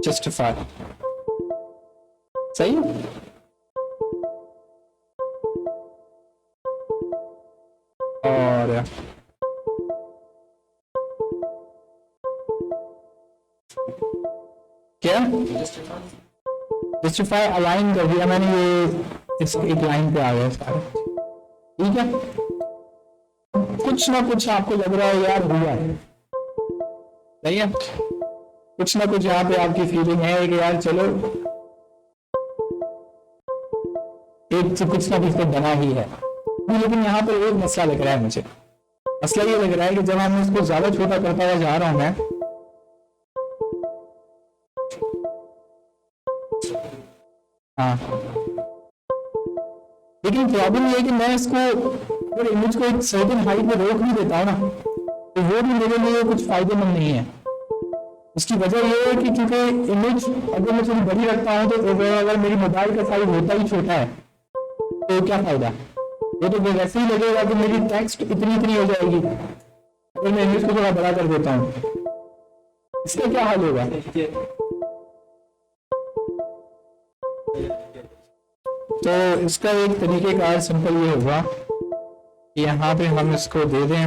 जस्टिफाई, सही है। और क्या जस्टिफाई अलाइन कर दिया मैंने, ये इस एक लाइन पे आ गया सारा। ठीक है, कुछ ना कुछ आपको लग रहा है यार हुआ है, सही है, कुछ ना कुछ यहाँ पे आपकी फीलिंग है कि यार चलो एक से कुछ ना कुछ तो बना ही है। लेकिन यहाँ पर एक मसला लग रहा है मुझे, मसला ये लग रहा है कि जब हम इसको ज्यादा छोटा करता हुआ जा रहा हूं मैं, हाँ, लेकिन प्रॉब्लम ये है कि मैं इसको अगर इमेज को एक सर्टेन हाइट में रोक नहीं देता हूं ना, तो वो भी मेरे लिए कुछ फायदेमंद नहीं है। उसकी वजह ये है कि क्योंकि इमेज अगर मैं थोड़ी बड़ी रखता हूं तो अगर मेरी मोबाइल का साइज होता ही छोटा है तो क्या फायदा, ये तो वैसे ही लगेगा कि मेरी टेक्स्ट इतनी इतनी हो जाएगी अगर मैं इमेज को थोड़ा बड़ा कर देता हूँ। इसका क्या हाल होगा? तो इसका एक तरीके का सिंपल ये होगा कि यहाँ पे हम इसको दे दें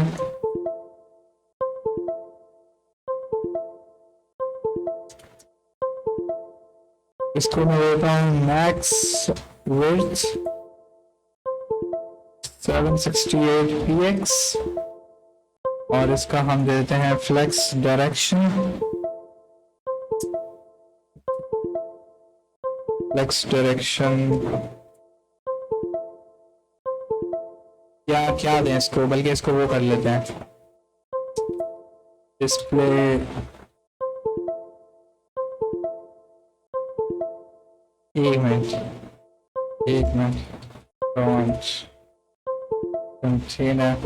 इसको मैं देता हूँ मैक्स विड्थ 768px और इसका हम देते हैं फ्लेक्स डायरेक्शन, फ्लेक्स डायरेक्शन क्या दें इसको, बल्कि इसको वो कर लेते हैं डिस्प्ले एक मिनट कंटेनर,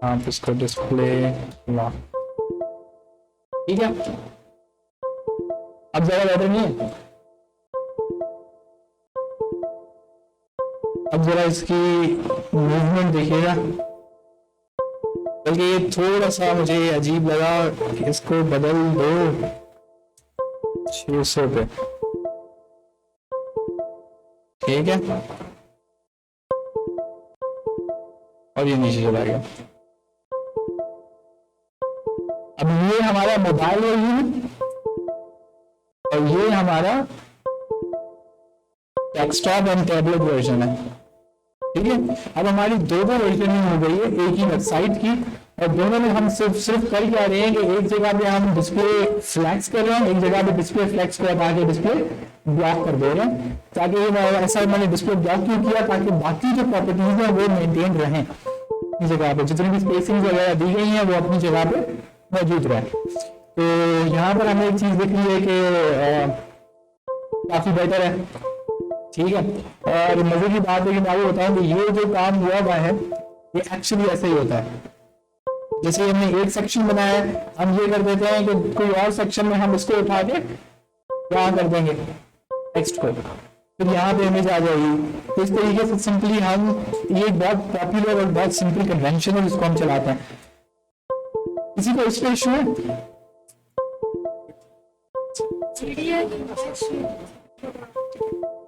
आप इसको डिस्प्ले लॉक, ठीक है। अब जरा बेटर नहीं है, अब जरा इसकी मूवमेंट देखिएगा, बल्कि ये थोड़ा सा मुझे अजीब लगा कि इसको बदल दो 600 पे, ठीक है, और ये नीचे चला गया। अब ये हमारा मोबाइल वर्जन और ये हमारा डेस्कटॉप एंड टैबलेट वर्जन है, ठीक है। अब हमारी दो वर्जन हो गई है एक ही वेबसाइट की, और दोनों में हम सिर्फ कर क्या रहे हैं कि एक जगह पे हम डिस्प्ले फ्लैक्स कर रहे हैं, एक जगह पे डिस्प्ले फ्लैक्स को हटा के डिस्प्ले ब्लॉक कर दे रहे हैं, ताकि ऐसा मैंने डिस्प्ले ब्लॉक क्यों किया, ताकि बाकी जो प्रॉपर्टीज है वो मेंटेन रहें अपनी जगह पे, जितनी भी स्पेसिंग वगैरह दी गई है वो अपनी जगह पे मौजूद रहे। तो यहाँ पर हमें एक चीज दिख रही है कि काफी बेटर है, ठीक है। और मजे की बात है कि मैं आपको बताऊं कि ये जो काम हुआ हुआ है ये एक्चुअली ऐसे ही होता है, जैसे हमने एक सेक्शन बनाया है, हम ये कर देते हैं कि कोई और सेक्शन में हम इसको उठा के यहाँ कर देंगे टेक्स्ट को, फिर यहाँ पे इमेज आ जाएगी। तो इस तरीके से सिंपली हम, ये बहुत पॉपुलर और बहुत सिंपल कन्वेंशन है जिसको हम चलाते हैं। किसी को इसका इशू है?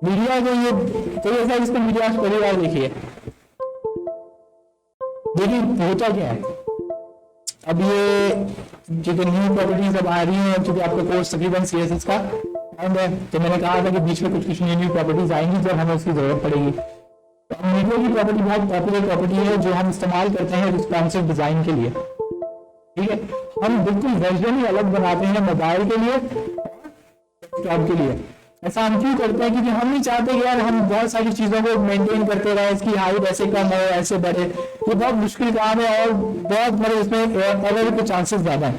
मीडिया जो ये तो ऐसा जिसको मीडिया पहली बार देखिए, देखिए होता क्या है। अब ये जो न्यू प्रॉपर्टीज अब आ रही हैं, क्योंकि आपका कोर्स तकरीबन CSS का एंड है, तो मैंने कहा था कि बीच में कुछ न्यू प्रॉपर्टीज आएंगी जब हमें उसकी जरूरत पड़ेगी। तो अब मीडिया की प्रॉपर्टी बहुत पॉपुलर प्रॉपर्टी है जो हम इस्तेमाल करते हैं रिस्पॉन्सिव डिजाइन के लिए, ठीक है। हम बिल्कुल वर्जन ही अलग बनाते हैं मोबाइल के लिए, डेस्कटॉप के लिए। ऐसा हम क्यों करते हैं? क्योंकि हम नहीं चाहते कि यार हम बहुत सारी चीजों को मेंटेन करते रहे, इसकी हाइट ऐसे कम हो ऐसे बढ़े, ये बहुत मुश्किल काम है और बहुत मतलब इसमें एरर के चांसेस ज्यादा है।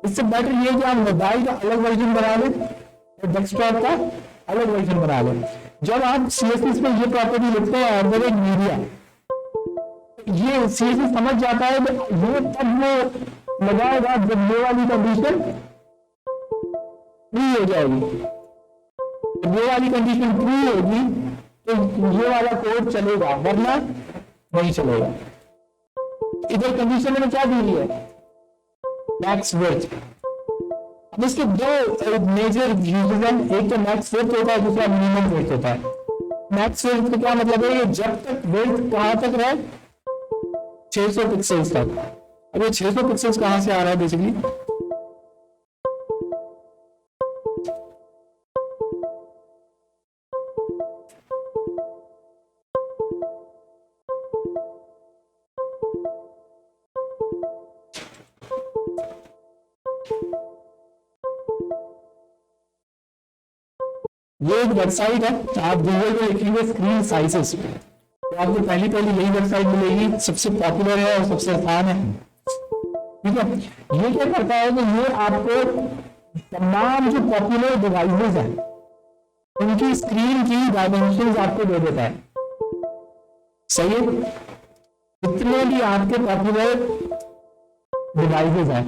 इससे बेटर ये है कि आप मोबाइल का अलग वर्जन बना लें और डेस्कटॉप का अलग वर्जन बना लें। जब आप CSS में ये प्रॉपर्टी लिखते हैं ऑर्डर मीडिया, ये CSS समझ जाता है कि ये तब वो लगाएगा जब ये वाली कंडीशन फ्री हो जाएगी। जब ये वाली कंडीशन ट्रू होगी तो ये वाला कोड चलेगा, वरना नहीं चलेगा। इधर कंडीशन में क्या दी है? Max width. अब इसके दो मेजर यूजेस हैं, एक तो मैक्स विड्थ होता है, दूसरा मिनिमम विड्थ होता है। मैक्स विड्थ का क्या मतलब है, ये जब तक विड्थ कहां तक रहे, 600 पिक्सल्स तक। अब ये 600 पिक्सल्स कहां से आ रहा है बेसिकली, ये एक वेबसाइट है, आप गूगल पे लिखेंगे स्क्रीन साइजेस, तो आपको पहली यही वेबसाइट मिलेगी, सबसे पॉपुलर है और सबसे आसान है। ठीक है, ये क्या करता है कि ये आपको तमाम जो पॉपुलर डिवाइसेस हैं उनकी स्क्रीन की डायमेंशंस आपको दे देता है। सही है, जितने भी आपके पॉपुलर डिवाइसेस हैं,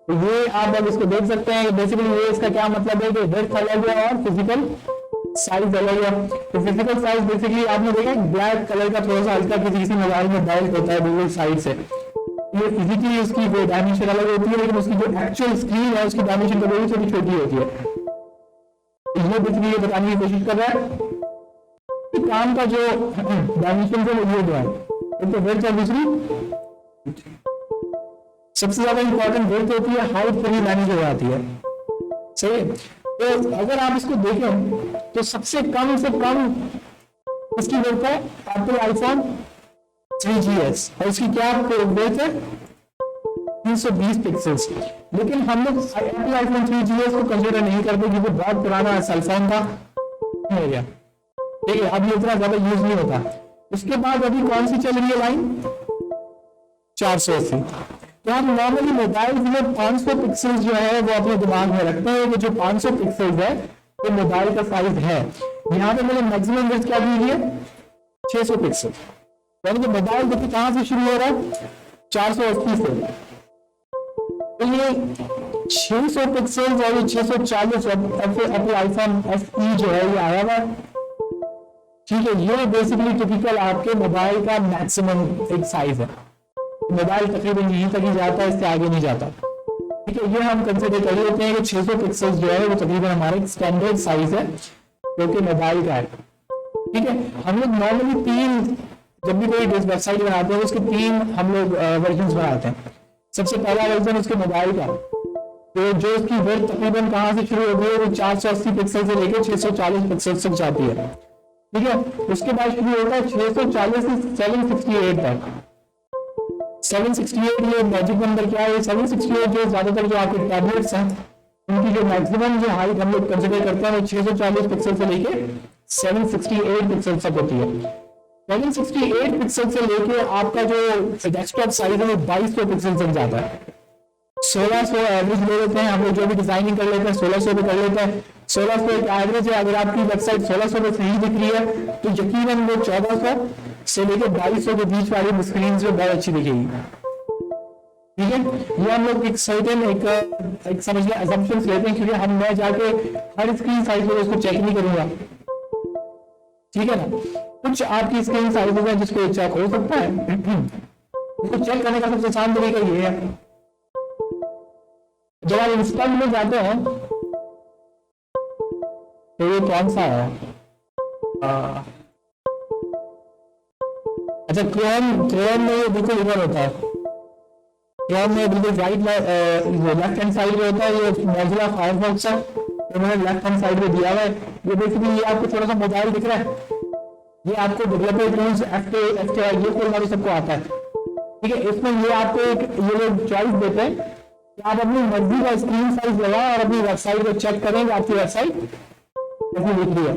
तो ये आप अब इसको देख सकते हैं कि बेसिकली ये इसका क्या मतलब है कि विड्थ अलग है और फिजिकल साइज अलग है। तो फिजिकल साइज बेसिकली आपने देखा ब्लैक कलर का थोड़ा सा हल्का किसी मोबाइल में डायल होता है गूगल साइड से, ये फिजिकली उसकी डायमेंशन अलग होती है, लेकिन उसकी जो एक्चुअल स्क्रीन है उसकी डायमेंशन कभी थोड़ी छोटी होती है। तो ये बेसिकली ये बताने की कोशिश कर रहा है कि काम का जो डायमेंशन है वो ये है, एक तो विड्थ और दूसरी सबसे ज्यादा इंपॉर्टेंट विड्थ होती है, हाइट पूरी मैनेज हो जाती है। सही है, तो अगर आप इसको देखें तो सबसे कम से कम इसकी विड्थ है एप्पल आईफोन 3GS और इसकी क्या विड्थ है 320 पिक्सल्स। लेकिन हम लोग एप्पल आईफोन 3GS को कंसीडर नहीं करते क्योंकि बहुत पुराना सेलफोन था, हो गया, ठीक है, अब ये इतना ज्यादा यूज नहीं होता। उसके बाद अभी कौन सी चल रही है लाइन, 480। तो हम नॉर्मली मोबाइल में 500 पिक्सल्स जो है वो अपने दिमाग में रखते हैं कि जो 500 पिक्सल्स है वो मोबाइल का साइज है। यहाँ पे मैंने मैक्सिमम विड्थ क्या दी है 600 पिक्सल, यानी कि मोबाइल देखिए कहां से शुरू हो रहा है 480 से, तो ये 600 पिक्सल्स और 640 एप्पल आईफोन SE जो है ये आया हुआ, ठीक है। ये बेसिकली टिपिकल आपके मोबाइल का मैक्सिमम एक साइज है, मोबाइल तकरीबन यहीं तक ही जाता है, इससे आगे नहीं जाता, ठीक है। ये हम कंसिडर कर लेते हैं कि 600 पिक्सल्स जो है वो तकरीबन हमारे स्टैंडर्ड साइज है जो कि मोबाइल का है, ठीक है। हम लोग नॉर्मली तीन, जब भी कोई वेबसाइट बनाते हैं उसके तीन हम लोग वर्जन बनाते हैं। सबसे पहला वर्जन उसके मोबाइल का, तो जो उसकी विड्थ तकरीबन कहां से शुरू होती है वो 480 पिक्सल से लेकर 640 पिक्सल तक जाती है, ठीक है। उसके बाद शुरू होता है 640 से 768 तक। 768 ये मैजिक नंबर क्या है, 768 जो ज्यादातर जो आपके टैबलेट्स हैं उनकी जो मैक्सिमम जो हाइट हम लोग कंसिडर करते हैं वो 640 पिक्सल से लेके 768 पिक्सल तक होती है। 768 पिक्सल से लेके आपका जो डेस्कटॉप साइज है वो 2200 पिक्सल तक जाता है। 1600 एवरेज ले लेते हैं हम लोग, जो भी डिजाइनिंग कर लेते हैं 1600 पे कर लेते हैं। 1600 एक एवरेज है, अगर आपकी वेबसाइट 1600 पे सही दिख रही है तो यकीनन वो 1400 से लेकर 2200 के बीच वाली स्क्रीन जो बहुत अच्छी दिखेगी, ठीक है। ये हम लोग एक सर्टेन एक समझ लिया असम्पशंस लेते हैं, क्योंकि हम मैं जाके हर स्क्रीन साइज में उसको चेक नहीं करूंगा, ठीक है ना। कुछ आपकी स्क्रीन साइज है जिसको चेक हो सकता है, उसको चेक करने का सबसे आसान तरीका ये है, जब आप इंस्टॉल में जाते हैं तो ये कौन सा है, अच्छा क्रोम में ये बिल्कुल इधर होता है, क्रोम में बिल्कुल राइट लेफ्ट हैंड साइड में होता है, ये मोज़िला फायरफॉक्स है तो मैंने लेफ्ट हैंड साइड में दिया हुआ है। ये बेसिकली ये आपको थोड़ा सा मोबाइल दिख रहा है, ये आपको डेवलपर टूल्स FTI ये खोलना भी सबको आता है, ठीक है। इसमें ये आपको एक ये लोग चॉइस देते हैं कि आप अपनी मर्जी का स्क्रीन साइज लगाएं और अपनी वेबसाइट को चेक करें कि आपकी वेबसाइट कैसी दिख रही है,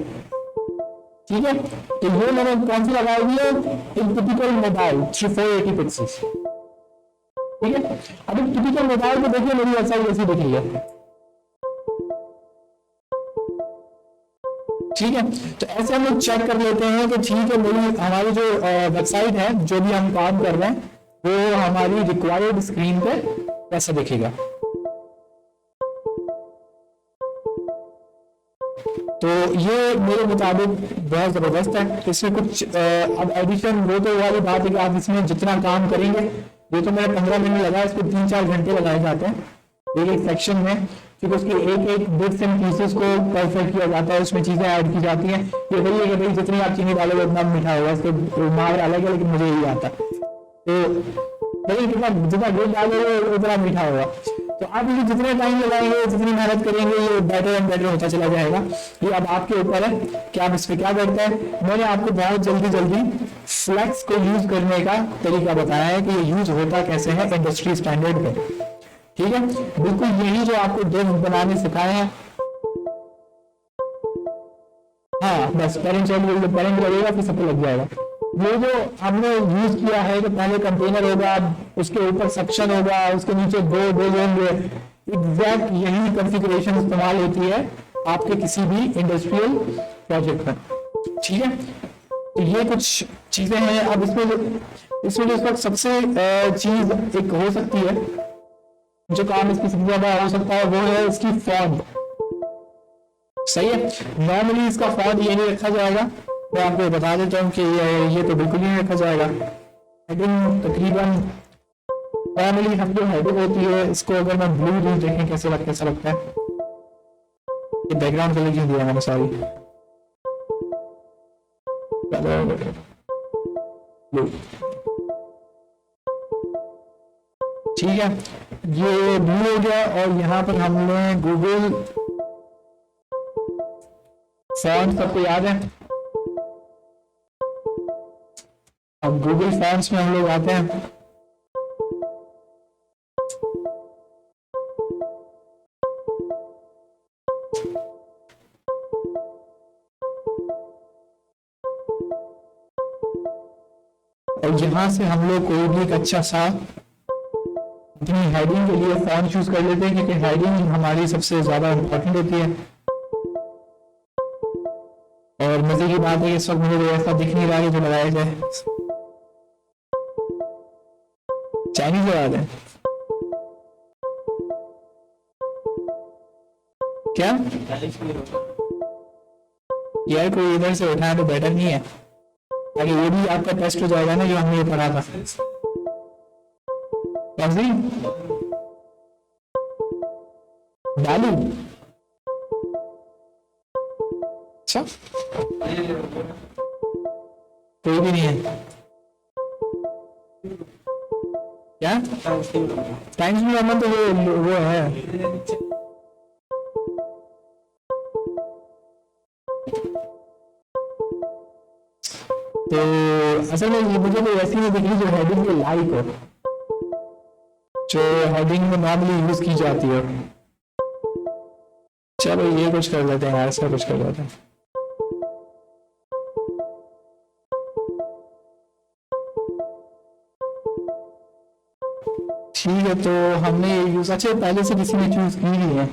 ठीक है। तो ये मैंने कौन सी लगाई हुई है, एक टिपिकल मोबाइल 480 पिक्सल्स, ठीक है। अब एक टिपिकल मोबाइल को देखिए मेरी वेबसाइट कैसी दिख रही है, ठीक है। तो ऐसे हम लोग चेक कर लेते हैं कि ठीक है मेरी हमारी जो वेबसाइट है जो भी हम काम कर रहे हैं वो हमारी रिक्वायर्ड स्क्रीन पे कैसा दिखेगा। तो ये मेरे मुताबिक बहुत जबरदस्त है। इसमें कुछ अब एडिशन वो तो वाली बात है कि आप इसमें जितना काम करेंगे ये तो मेरे 15 मिनट लगा, इसको 3-4 घंटे लगाए जाते हैं एक सेक्शन में, क्योंकि उसके एक एक बिट्स एंड पीसेस को परफेक्ट किया जाता है, उसमें चीजें ऐड की जाती हैं। ये वही है कि भाई जितनी आप चीनी डालोगे उतना मीठा होगा, इसके मुहावरा अलग है लेकिन मुझे यही आता है। तो भाई जितना गुड़ डालोगे उतना मीठा होगा। तो आप ये जितने टाइम लगाएंगे, जितनी मेहनत करेंगे, ये बेटर एंड बेटर होता चला जाएगा। ये अब आपके ऊपर है कि आप इस पर क्या करते हैं। मैंने आपको बहुत जल्दी फ्लेक्स को यूज करने का तरीका बताया है कि ये यूज होता कैसे है इंडस्ट्री स्टैंडर्ड पे, ठीक है। बिल्कुल यही जो आपको डिव बनाने सिखाए हैं। हाँ बस पेरेंट लगेगा फिर सब लग जाएगा। ये जो हमने यूज किया है कि पहले कंटेनर होगा, उसके ऊपर सेक्शन होगा, उसके नीचे दो होंगे, एग्जैक्ट यही कॉन्फ़िगरेशन इस्तेमाल होती है आपके किसी भी इंडस्ट्रियल प्रोजेक्ट में, ठीक है। तो ये कुछ चीजें हैं। अब इसमें जो इस वक्त सबसे चीज एक हो सकती है, जो काम इसकी सबसे ज्यादा हो सकता है, वो है इसकी फॉन्ट। सही है, नॉर्मली इसका फॉन्ट ये नहीं रखा जाएगा। मैं आपको बता देता हूँ कि ये तो बिल्कुल ही नहीं रखा जाएगा। हेडिंग तकरीबन नॉर्मली हम जो हेडिंग होती है, इसको अगर मैं ब्लू रीड देखें कैसा लगता है। ये बैकग्राउंड कलर क्यों दिया मैंने, सॉरी, ब्लू, ठीक है। ये ब्लू हो गया और यहाँ पर हमने गूगल फॉन्ट सबको याद है। अब गूगल फॉन्ट्स में हम लोग आते हैं। और यहां से हम लोग कोई भी एक अच्छा सा अपनी हेडिंग के लिए फॉन्ट चूज कर लेते हैं, क्योंकि हेडिंग हमारी सबसे ज्यादा इंपॉर्टेंट होती है। और मजे की बात है कि इस वक्त मुझे ऐसा दिख नहीं रहा है जो लगाया जाए। चाइनीज लगा दें क्या यार, कोई इधर से उठाए तो बेटर नहीं है, ताकि ये भी आपका टेस्ट हो जाएगा ना जो हमने ये पढ़ा था। डालू अच्छा, कोई भी नहीं है क्या? टाइम्स न्यू रोमन तो वो है। तो असल में ये मुझे तो ऐसी नहीं दिख रही जो हेडिंग के लाइक हो, जो हेडिंग में नॉर्मली यूज की जाती है। चलो ये कुछ कर लेते हैं, ऐसा कुछ कर लेते हैं। ठीक है, तो हमने यूज अच्छा पहले से किसी ने चूज की हुई है।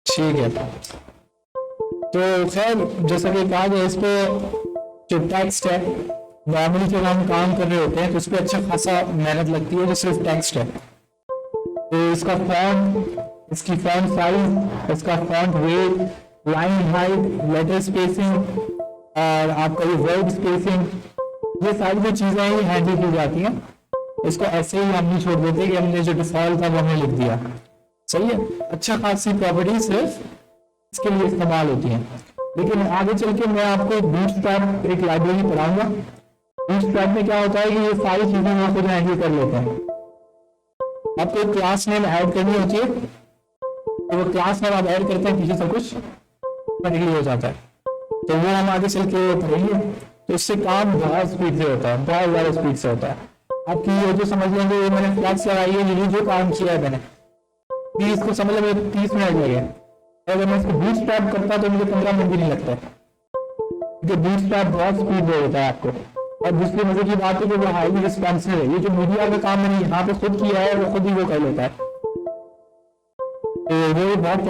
ठीक है, तो खैर जैसा कि कहा गया, इस पे जो टेक्स्ट है, नॉर्मली जब हम काम कर रहे होते हैं तो उस पर अच्छा खासा मेहनत लगती है, जो सिर्फ टेक्स्ट है। तो इसका फॉन्ट, इसकी फॉन्ट साइज, इसका font weight, line height, letter spacing और आपका ये वर्ड स्पेसिंग, ये सारी जो चीज़ें हैं ये हैंडल की जाती हैं। इसको ऐसे ही हम नहीं छोड़ देते कि हमने जो डिफॉल्ट था वो हमने लिख दिया। सही है, अच्छा खासी प्रॉपर्टी सिर्फ इसके लिए इस्तेमाल होती हैं। लेकिन आगे चल के मैं आपको बूटस्ट्रैप एक लाइब्रेरी पढ़ाऊंगा। बूटस्ट्रैप में क्या होता है कि ये सारी चीजें वो खुद हैंडल कर लेते हैं। आपको एक क्लास नेम ऐड करनी होती है, तो वो क्लास नेम आप ऐड करते हैं, पीछे सब कुछ ऑटोमेटिकली हो जाता है। तो वो हम आगे चल के पढ़ेंगे। तो इससे काम बहुत स्पीड से होता है, बहुत ज्यादा स्पीड से होता है। आपकी ये जो समझ लेंगे, ये मैंने फ्लैक्स लगाई है, ये जो काम किया है मैंने, इसको समझ लेंगे 30 मिनट लगे। अगर मैं इसको बूटस्ट्रैप करता तो मुझे 15 मिनट भी नहीं लगता, क्योंकि बूटस्ट्रैप बहुत स्पीड दे देता है आपको। और दूसरी मजे की बात है कि वो हाईली रिस्पॉन्सिव है। ये जो मीडिया का काम मैंने यहाँ पे खुद किया है, वो खुद ही वो कर लेता है। तो वो बहुत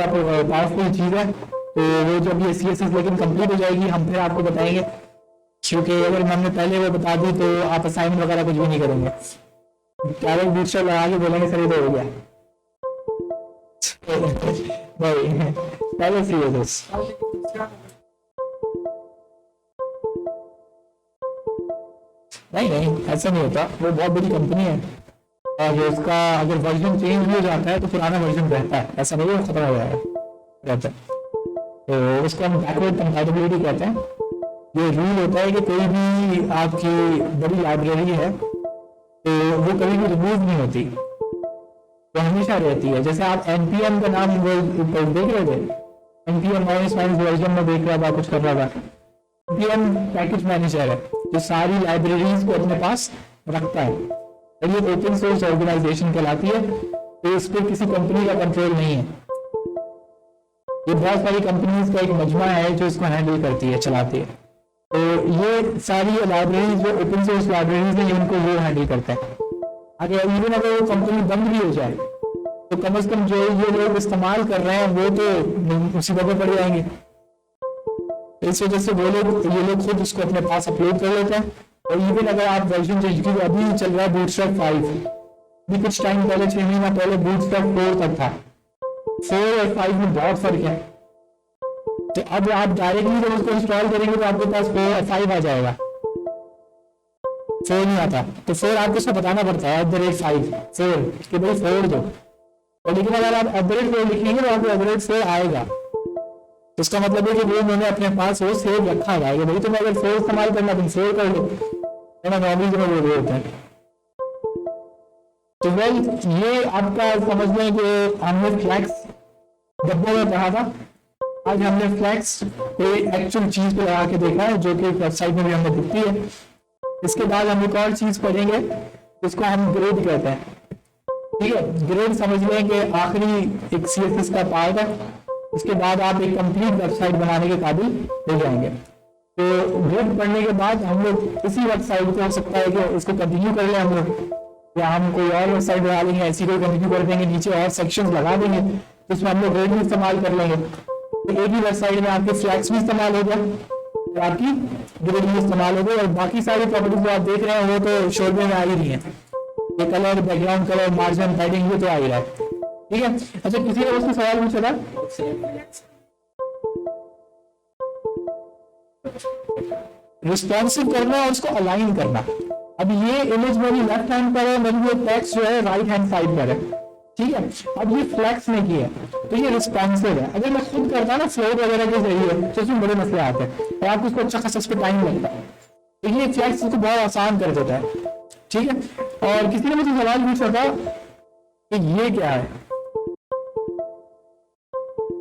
पावरफुल चीज है। तो वो जब ये CSS लेकिन कंप्लीट हो जाएगी, हम फिर आपको बताएंगे, क्योंकि अगर हमने पहले वो बता दी तो आप असाइनमेंट वगैरह कुछ भी नहीं करेंगे। क्या बूटस्ट्रैप लगा के बोलेंगे सर ये तो हो गया नहीं, पहले CSS। नहीं ऐसा नहीं होता, वो बहुत बड़ी कंपनी है और उसका अगर वर्जन चेंज भी हो जाता है तो पुराना वर्जन रहता है, ऐसा नहीं है खत्म हो जाएगा रहता है। तो उसको हम बैकवर्ड कंपैटिबिलिटी कहते हैं। ये रूल होता है कि कोई भी आपकी बड़ी लाइब्रेरी है तो वो कभी भी रिमूव नहीं होती, वो हमेशा रहती है। जैसे आप npm का नाम ऊपर देख रहे थे, npm -1 वर्जन में देख रहा था, कुछ कर रहा था। npm पैकेज मैनेजर है जो सारी लाइब्रेरीज को अपने पास रखता है। ये ओपन सोर्स ऑर्गेनाइजेशन कहलाती है, तो इस पर किसी कंपनी का कंट्रोल नहीं है। ये बहुत सारी कंपनीज का एक मजमा है जो इसको हैंडल करती है, चलाती है। तो ये सारी लाइब्रेरीज जो ओपन सोर्स लाइब्रेरीज हैं, इनको वो हैंडल करता है। अगर इवन अगर वो कंपनी बंद भी हो जाए तो कम से कम जो ये लोग इस्तेमाल कर रहे हैं वो तो मुसीबत में पड़ जाएंगे। इस वजह से वो लोग, ये लोग खुद उसको अपने पास अपलोड कर लेते हैं। और इवन अगर आप वर्जन चेंज की, अभी चल रहा है बूटस्ट्रैप 5, अभी कुछ टाइम पहले 6 महीना पहले बूटस्ट्रैप 4 तक था। 4 और 5 में बहुत फर्क है। तो अब आप डायरेक्टली जब उसको इंस्टॉल करेंगे तो आपके पास 4 और 5 आ जाएगा, 4 नहीं आता। तो 4 आपको उसको बताना पड़ता है @5 4 कि भाई 4 दो। और लेकिन अगर आप @4 लिखेंगे तो आपको @4 आएगा। तो उसका मतलब है कि वो मैंने अपने पास वो सेव रखा है कि भाई तुम अगर 4 इस्तेमाल करना तुम 4 कर लो, है ना, नॉर्मली जो बोल रहे होते हैं। तो वेल ये आपका समझ लें कि हमने फ्लैक्स डब्बे में पढ़ा था। आज हमने फ्लैक्स कोई एक्चुअल चीज पे लगा के देखा है, जो कि वेबसाइट में भी हमें दिखती है। इसके बाद हम एक और चीज पढ़ेंगे जिसको हम ग्रेड कहते हैं। ठीक है, ग्रेड समझ लें कि आखिरी एक CSS का पार्ट है। इसके बाद आप एक कंप्लीट वेबसाइट बनाने के काबिल हो जाएंगे। तो ग्रेड पढ़ने के बाद हम लोग इसी वेबसाइट को, हो सकता है कि इसको कंटिन्यू कर लें हम लोग, या हम कोई और वेबसाइट बना लेंगे, ऐसी कोई कंटिन्यू कर देंगे, नीचे और सेक्शंस लगा देंगे जिसमें हम लोग ग्रेड भी इस्तेमाल कर लेंगे। तो एक ही वेबसाइट में आपके फ्लैक्स भी इस्तेमाल हो जाए, आपकी ड्यूरेबिलिटी इस्तेमाल हो गई। और बाकी सारी प्रॉपर्टीज जो आप देख रहे हैं वो तो शोल्डर में आ ही रही है, ये colour, background colour, margin, padding, ये तो आ ही रहा है। ठीक है, अच्छा किसी ने उसका सवाल पूछा था, रिस्पॉन्सिव करना और उसको अलाइन करना। अब ये इमेज मेरी लेफ्ट हैंड पर है, मेरी ये टेक्स्ट जो है राइट हैंड साइड पर है। ठीक है, अब ये फ्लैक्स ने की है तो ये रिस्पॉन्सिव है। अगर मैं खुद करता ना फ्लोर वगैरह के जरिए तो उसमें बड़े मसले आते हैं और आपको उसको अच्छा खासा उस पर टाइम लगता है, तो ये फ्लैक्स उसको बहुत आसान कर देता है। ठीक है, और किसी ने मुझे सवाल पूछा था कि ये क्या है।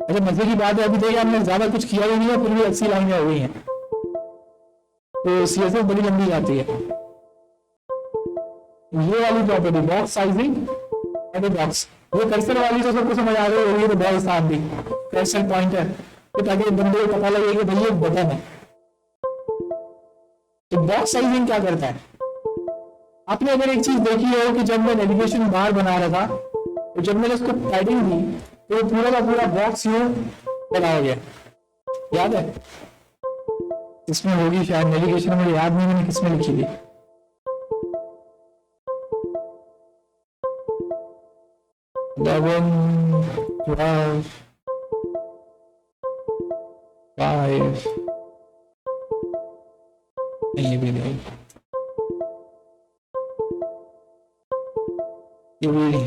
अच्छा मजे की बात है, अभी देखिए हमने ज्यादा कुछ किया ही नहीं है, फिर भी 80 लाइनें हो गई हैं, तो सीएसएस बड़ी लंबी जाती है। ये वाली प्रॉपर्टी बॉक्स साइजिंग बॉक्स, ये कर्सर वाली तो सबको समझ आ रही होगी, तो बहुत आसान थी, कर्सर पॉइंटर, तो ताकि बंदे को पता लगे कि भाई ये बटन है। तो बॉक्स साइजिंग क्या करता है, आपने अगर एक चीज देखी हो कि जब मैं नेविगेशन बार बना रहा था तो जब मैंने उसको पैडिंग दी तो पूरा का पूरा बॉक्स यूं बना हो गया, याद है? इसमें होगी शायद, नेविगेशन मुझे याद नहीं मैंने किसमें लिखी थी। Eleven, 12, 5, नहीं भी नहीं, ये भी नहीं,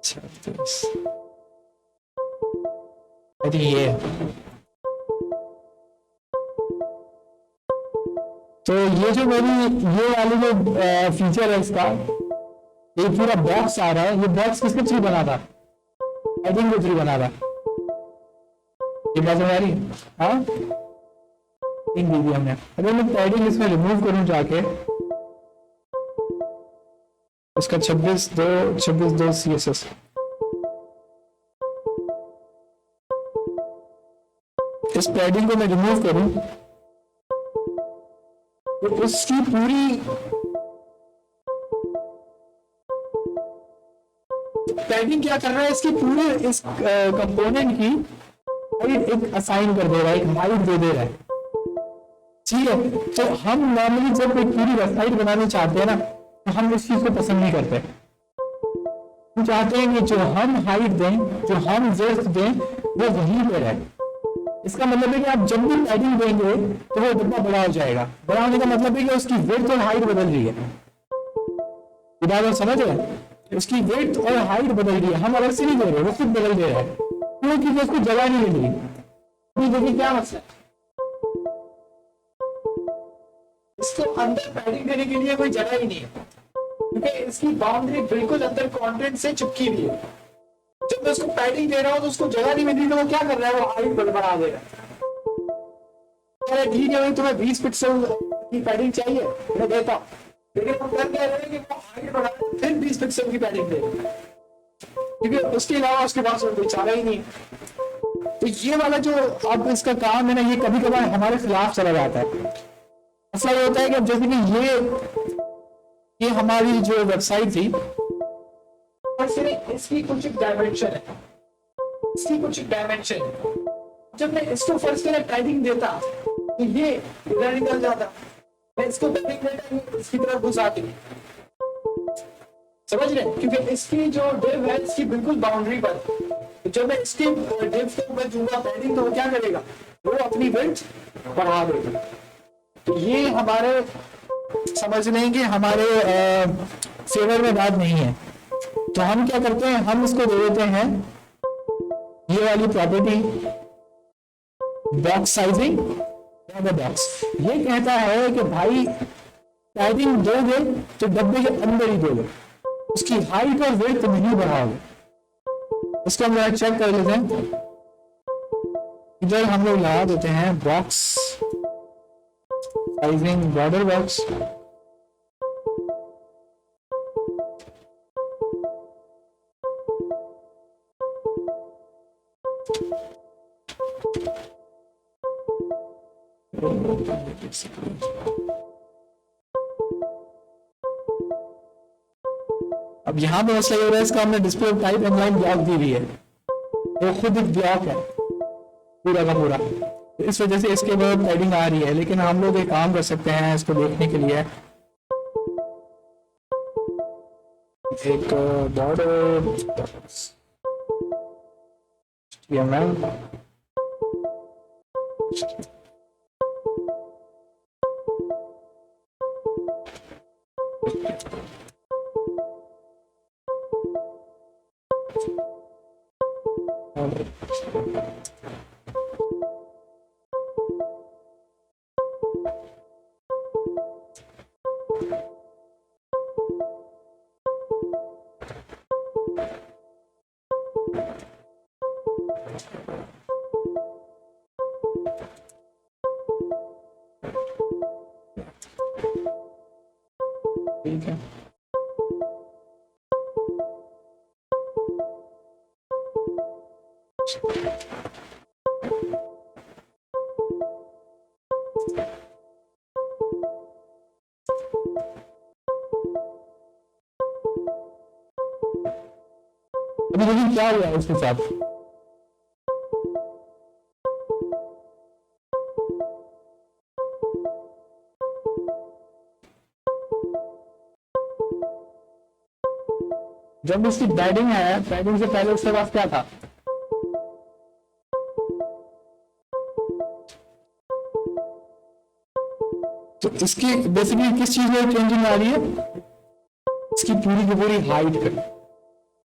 36, अरे ये, तो ये जो मेरी ये वाली जो फीचर है इसका, ये पूरा बॉक्स आ रहा है, ये बॉक्स किसके थ्रू बना था? पैडिंग के थ्रू बना था। ये बात समझ आ रही है? हाँ, तीन दी हमने। अगर मैं पैडिंग इसमें रिमूव करूं जाके, इसका 26.2 CSS, इस पैडिंग को मैं रिमूव करूं तो उसकी पूरी पैडिंग क्या कर रहा है, इसकी पूरे इस कंपोनेंट की हाइट एक असाइन कर दे रहा है, एक हाइट दे रहा है। ठीक है, तो हम नॉर्मली जब एक पूरी वेबसाइट बनाना चाहते हैं ना तो हम इस चीज को पसंद नहीं करते। हम चाहते हैं कि जो हम हाइट दें, जो हम विड्थ दें, वो वहीं पे रहे। इसका मतलब है कि आप जब भी पैडिंग देंगे तो वो डब्बा बड़ा हो जाएगा। बड़ा होने का मतलब है कि उसकी विड्थ और हाइट बदल रही है। ये बात आप समझ रहे हैं? उसकी विड्थ और हाइट बदल रही है, हम अलग से नहीं दे रहे, वो खुद बदल दे रहा है, क्योंकि उसको जगह नहीं मिल रही। देखिए क्या मसला, इसको अंदर पैडिंग देने के लिए कोई जगह ही नहीं है, क्योंकि इसकी बाउंड्री बिल्कुल अंदर कंटेंट से चिपकी हुई है। जब मैं उसको पैडिंग दे रहा हूँ तो उसको जगह नहीं मिल रही, तो वो क्या कर रहा है, वो हाइट बढ़ा दे रहा है। ठीक है भाई, तुम्हें 20 पिक्सल की पैडिंग चाहिए, मैं देता हूँ, लेकिन हम कर कह रहे हैं कि वो हाइट बढ़ा फिर 20 पिक्सल की पैडिंग दे, क्योंकि उसके अलावा उसके पास कोई चारा ही नहीं। तो ये वाला जो अब इसका काम है ना, ये कभी कभार हमारे खिलाफ चला जाता है। ऐसा ये होता है कि जैसे कि ये हमारी जो वेबसाइट थी, इसकी कुछ डायमेंशन है, इसकी कुछ डायमेंशन है। जब मैं इसको फर्स्ट के लिए पैडिंग देता तो ये इधर निकल जाता, मैं इसको पैडिंग देता इसकी तरफ घुस आती, समझ रहे? क्योंकि इसकी जो डिव है इसकी बिल्कुल बाउंड्री पर, तो जब मैं इसकी डिव को मैं दूंगा पैडिंग तो वो क्या करेगा, वो अपनी विड्थ बढ़ा देगा। तो ये हमारे समझ लें कि हमारे फेवर में बात नहीं है। तो हम क्या करते हैं, हम इसको दे देते हैं ये वाली प्रॉपर्टी बॉक्स साइजिंग बॉक्स। ये कहता है कि भाई पैडिंग दोगे तो डब्बे के अंदर ही दोगे, उसकी हाइट और विड्थ नहीं बढ़ाओगे। इसको हम लोग चेक कर लेते हैं, इधर हम लोग लगा देते हैं बॉक्स साइजिंग बॉर्डर बॉक्स। अब यहां पे मसला ये हो रहा है, इसका हमने डिस्प्ले टाइप इनलाइन ब्लॉक दी हुई है, वो खुद एक ब्लॉक है पूरा का पूरा। इस वजह से इसके बाद पैडिंग आ रही है। लेकिन हम लोग एक काम कर सकते हैं इसको देखने के लिए, एक बॉर्डर HTML ठीक है। अभी देखिए क्या हुआ है इसके साथ। जब इसकी पैडिंग है, पैडिंग से पहले उसके पास क्या था? तो इसकी बेसिकली किस चीज में चेंजिंग आ रही है? इसकी पूरी की पूरी हाइट पे।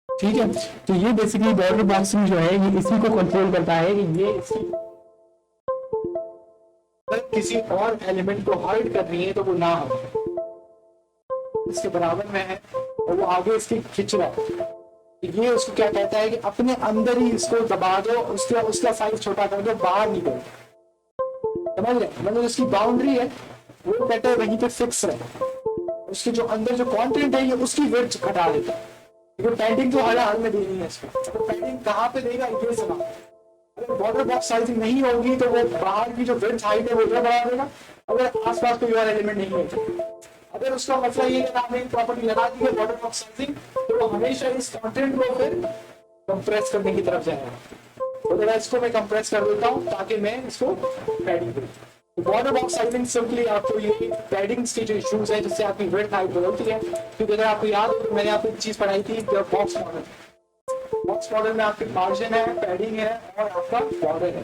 ठीक है, तो ये बेसिकली बॉर्डर बॉक्सिंग जो है ये इसी को कंट्रोल करता है कि ये इसकी किसी और एलिमेंट को हाइड कर रही है तो वो ना हो, इसके बराबर में है और वो आगे इसकी खींच रहा है। ये उसको क्या कहता है कि अपने अंदर ही इसको दबा दो, उसका साइज छोटा कर दो, बाहर निकलो। समझ रहे? मतलब उसकी बाउंड्री है वो कहता है वहीं पे फिक्स रहे, उसके जो अंदर जो कंटेंट है ये उसकी विड्थ घटा देता है। तो पैडिंग तो हर हाल में देनी है इसको। तो पैडिंग कहाँ पे देगा ये सवाल। अगर बॉर्डर बॉक्स साइजिंग नहीं होगी तो वो बाहर की जो विड्थ हाइट है वो इतना बढ़ा देगा, अगर आसपास कोई और एलिमेंट नहीं है। अगर उसका मतलब ये कि आपने प्रॉपर्टी लगा दी है बॉर्डर बॉक्स साइजिंग, तो वो हमेशा इस कंटेंट को फिर कंप्रेस करने की तरफ जाएगा। तो जरा इसको मैं कंप्रेस कर देता हूँ ताकि मैं इसको पैडिंग करूँ। तो बॉर्डर बॉक्स साइजिंग सिंपली आपको ये पैडिंग्स की जो इश्यूज है जिससे आपकी विड्थ हाइट बदलती है। क्योंकि अगर आपको याद हो तो मैंने आपको एक चीज पढ़ाई थी बॉक्स मॉडल। बॉक्स मॉडल में आपके मार्जिन है, पैडिंग है और आपका बॉर्डर है।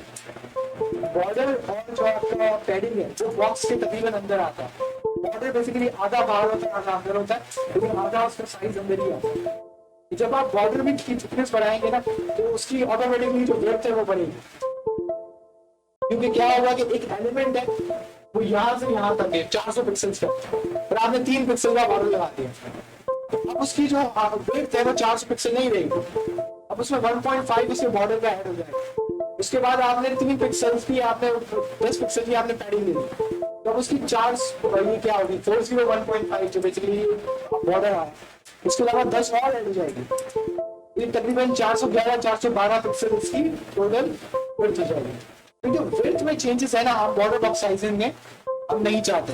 बॉर्डर और जो आपका पैडिंग है वो बॉक्स के तकरीबन अंदर आता है। बॉर्डर बेसिकली आधा बाहर होता है आधा अंदर होता है, लेकिन आधा उसका साइज अंदर ही आता है। जब आप बॉर्डर में की थिकनेस बढ़ाएंगे ना तो उसकी ऑटोमेटिकली जो विड्थ है वो बढ़ेगी। क्योंकि क्या होगा कि एक एलिमेंट है वो यहाँ से यहाँ तक है 400 पिक्सल्स का, और आपने 3 पिक्सल का बॉर्डर लगा दिया। अब उसकी जो विड्थ है वो 400 पिक्सल नहीं रहेगी, अब उसमें 1.5 इसके बॉर्डर का ऐड हो जाएगा। उसके बाद आपने 3 पिक्सल्स की आपने 10 पिक्सल की आपने पैडिंग दे दी, तो उसकी 4 ये क्या होगी 401.5 जो बेसिकली बॉर्डर आया, उसके अलावा 10 और ऐड हो जाएगी। ये तकरीबन 411 412 पिक्सल इसकी टोटल विड्थ हो जाएगी। तो जो विड्थ में चेंजेस है ना आप बॉर्डर बॉक्स साइजिंग में हम नहीं चाहते।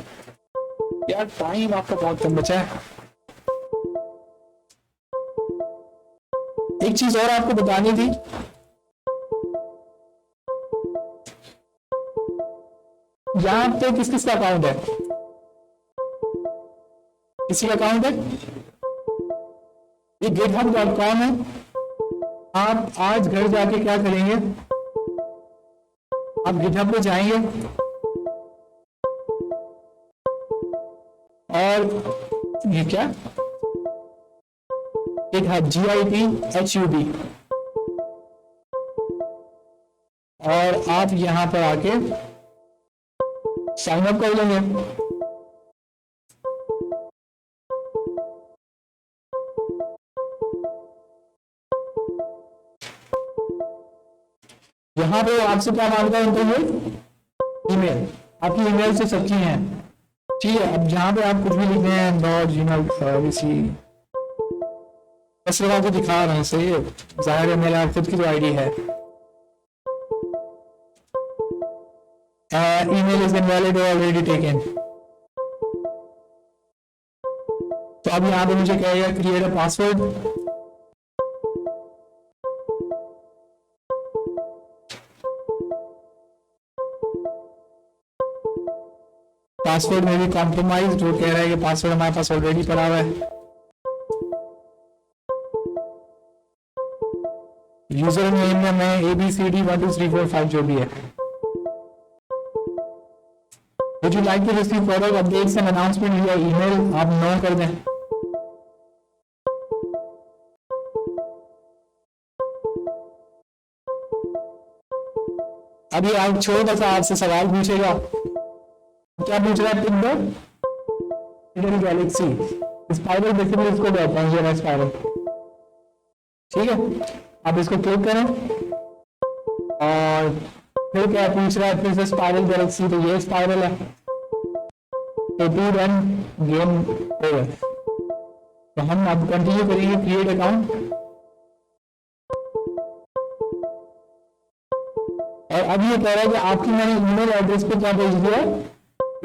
यार टाइम आपका बहुत कम बचा है। एक चीज और आपको बतानी थी, यहाँ पे किस किस का अकाउंट है? किसी का अकाउंट है? ये github.com है। आप आज घर जाके क्या करेंगे, आप गिटहब पे जाएंगे और ये क्या GitHub GITHUB, और आप यहां पर आके साइन अप कर लेंगे। यहाँ पे आपसे क्या मांगता है इंटरव्यू? ईमेल। आपकी ईमेल से सब चीज है, ठीक है। अब जहाँ पे आप कुछ भी लिखते हैं .gmail बस लगा के दिखा रहे हैं, सही है। जाहिर है मेरा खुद की जो आईडी है। ईमेल इज इनवैलिड और ऑलरेडी टेकन। तो अब यहाँ पे मुझे कहेगा क्रिएट अ पासवर्ड। पासवर्ड में भी कॉम्प्रोमाइज, वो कह रहा है कि पासवर्ड हमारे पास ऑलरेडी पड़ा हुआ है। यूजर नेम में मैं ABCD1234 जो भी है। Would you like to receive further updates and announcement via email? आप नो कर दें। अभी आप छोटा सा आपसे सवाल पूछेगा, क्या पूछ रहा है? Pick the hidden galaxy spiral, basically इसको कहते हैं ये स्पाइरल। ठीक है, आप इसको क्लिक करें और फिर क्या पूछ रहा है? फिर से स्पाइरल गैलेक्सी, तो ये स्पाइरल है। तो टू रन गेम ओवर। तो हम अब कंटिन्यू करेंगे क्रिएट अकाउंट, और अब ये कह रहा है कि आपकी मैंने ईमेल एड्रेस पे क्या भेज दिया है,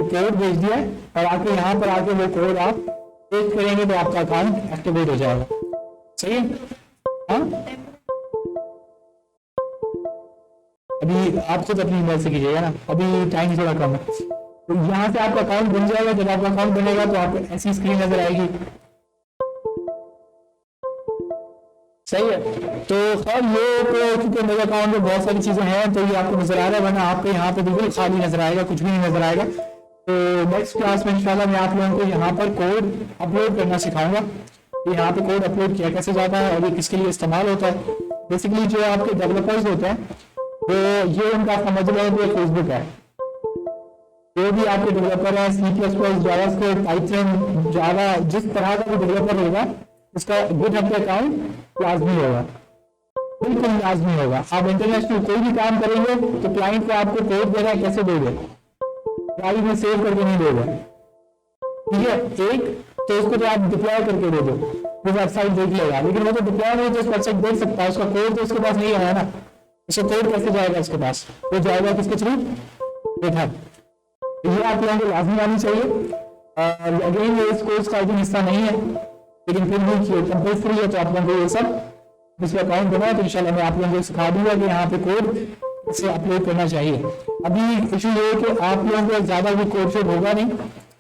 कोड भेज दिया है, और आके यहाँ पर आके वो कोड आप पेस्ट करेंगे तो आपका अकाउंट एक्टिवेट हो जाएगा। सही है? हाँ, अभी आप खुद अपनी ईमेल से कीजिएगा ना, अभी टाइम थोड़ा कम है। तो यहाँ से आपका अकाउंट बन जाएगा। जब आपका अकाउंट बनेगा तो आपको ऐसी स्क्रीन नजर आएगी। सही है, तो खैर ये तो क्योंकि मेरे अकाउंट में बहुत सारी चीजें हैं तो ये आपको नजर आ रहा है, वरना आपको यहाँ पे बिल्कुल खाली नजर आएगा, कुछ भी नहीं नजर आएगा। तो नेक्स्ट क्लास में इंशाल्लाह मैं आप लोगों को यहाँ पर कोड अपलोड करना सिखाऊंगा। यहाँ पे कोड अपलोड किया कैसे जाता है और ये किसके लिए इस्तेमाल होता है। बेसिकली जो आपके डेवलपर्स होते हैं तो ये उनका समझ लें कि फेसबुक है। जो भी आपके डेवलपर है, C++, जावास्क्रिप्ट, पाइथन, जावा, जिस तरह का भी डेवलपर होगा उसका गिटहब पे अकाउंट लाजमी होगा, बिल्कुल लाजमी होगा। आप इंटरनेशनल कोई भी काम करेंगे तो क्लाइंट को आपको कोड देना कैसे दोगे? ड्राइव में सेव करके नहीं दोगे, ठीक है? एक तो उसको तो आप डिप्लॉय करके दे दो, वो वेबसाइट देख लेगा, लेकिन वो तो डिप्लॉय नहीं तो वेबसाइट देख सकता है, उसका कोड तो उसके पास नहीं आया ना। उसका कोड कैसे जाएगा उसके पास? वो जाएगा किसके थ्रू? गिटहब। ये आप लोगों को लाजमी आनी चाहिए। और अगेन ये इस कोर्स का हिस्सा नहीं है, लेकिन फिर भी कंपल्सरी है, तो आप लोगों को ये सब जिसका अकाउंट बना है तो इंशाल्लाह मैं आप लोगों को सिखा दूंगा कि यहाँ पे कोड से अपलोड करना चाहिए। अभी इशू ये है कि आप लोगों को ज्यादा भी कोड शोड होगा नहीं,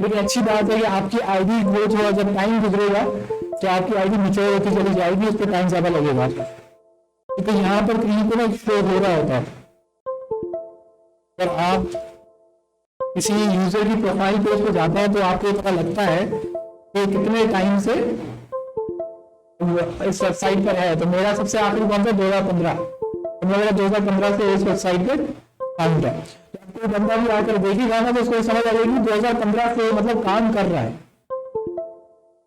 लेकिन अच्छी बात है कि आपकी आईडी ग्रोथ हो, जब टाइम गुजरेगा तो आपकी आईडी मैच्योर होती चली जाएगी, उस पर टाइम ज्यादा लगेगा। क्योंकि यहाँ पर कहीं पे ना शो हो रहा होता है, अगर आप किसी यूजर की प्रोफाइल पेज पे जाते हैं तो आपको पता लगता है कि कितने टाइम से इस वेबसाइट पर है। तो मेरा सबसे आखिरी कौन सा? 2015। तो मेरा 2015 से इस वेबसाइट पर काउंट है। तो कोई बंदा भी आकर देखेगा ना तो उसको समझ आ जाएगी 2015 से मतलब काम कर रहा है।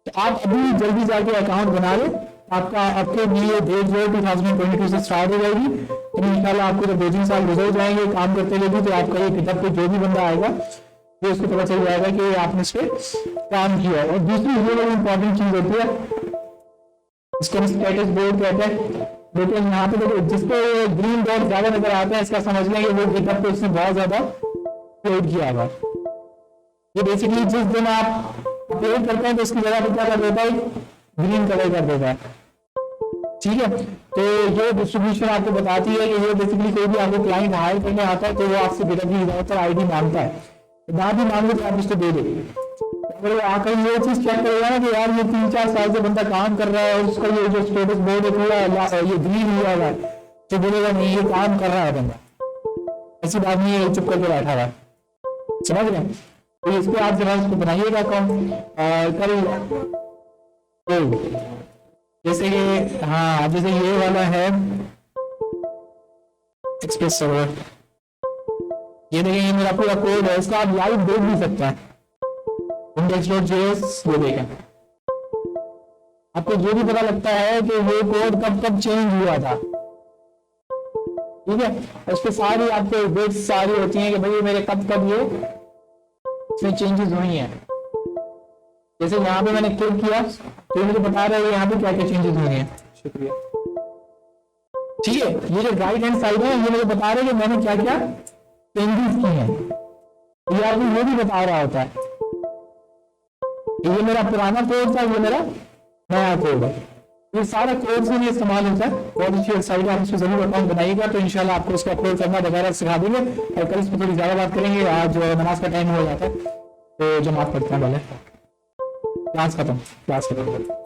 तो आप अभी जल्दी जाके अकाउंट बना लो, आपका आपके लिए डेट जो 2022 से स्टार्ट हो जाएगी। तो इंशाल्लाह आपको जब 2-3 साल गुजर जाएंगे काम करते हुए भी, तो आपका ये गिटहब पे जो भी बंदा आएगा वो उसको पता चल जाएगा कि आपने इस पे काम किया। और दूसरी ये बड़ी इंपॉर्टेंट चीज होती है, इसको हम स्टेटस बोर्ड कहते हैं। देखिए यहाँ पे देखिए जिसपे ग्रीन डॉट ज्यादा नजर आता है, इसका समझ लेंगे वो गिटहब पे उसने बहुत ज्यादा अपलोड किया हुआ। ये बेसिकली जिस दिन आप अपलोड करते हैं तो उसकी जगह पर क्या कर देता है? ग्रीन कलर कर देता है। ठीक है, तो ये डिस्ट्रीब्यूशन आपको बताती है कि ये बेसिकली कोई भी आपको क्लाइंट हायर करने आता है तो वो आपसे गिटहब की ज्यादातर आईडी मांगता है, तो ना भी मांगे तो आप उसको दे दो। अगर वो आकर ये चीज चेक करेगा ना कि यार ये 3-4 साल से बंदा काम कर रहा है और उसका ये जो स्टेटस बोर्ड है पूरा ये ग्रीन हुआ है, तो बोलेगा नहीं ये काम कर रहा है बंदा, ऐसी बात नहीं है चुप करके बैठा हुआ है। समझ रहे हैं? तो इस पे आप जरा इसको बनाइएगा अकाउंट। और कल जैसे कि हाँ जैसे ये वाला है एक्सप्रेस सर्वर, ये देखिए ये मेरा पूरा कोड है, इसका आप लाइव देख भी सकते हैं। index.js ये देखें, आपको ये भी पता लगता है कि ये कोड कब कब चेंज हुआ था। ठीक है, उस पर सारी आपको डेट्स सारी होती हैं कि भाई मेरे कब कब ये इसमें चेंजेस हुई हैं। जैसे यहाँ पे मैंने क्लिक किया तो ये मुझे बता रहा है यहाँ पे क्या क्या चेंजेस हुए हैं। शुक्रिया। ठीक है, ये जो राइट हैंड साइड है ये मुझे बता रहे हैं कि मैंने क्या क्या चेंजेस की हैं। ये आपको ये भी बता रहा होता है ये मेरा पुराना कोड था, ये मेरा नया कोड है। ये सारा कोड से इस्तेमाल होता है। बहुत अच्छी वेबसाइट है, आप इसमें जरूर अकाउंट बनाइएगा तो इंशाल्लाह आपको उसका अपलोड करना वगैरह सिखा देंगे। और कल इस पर थोड़ी ज्यादा बात करेंगे, आज नमाज का टाइम हो जाता है। तो जमात पढ़ते हैं पहले, क्लास खत्म।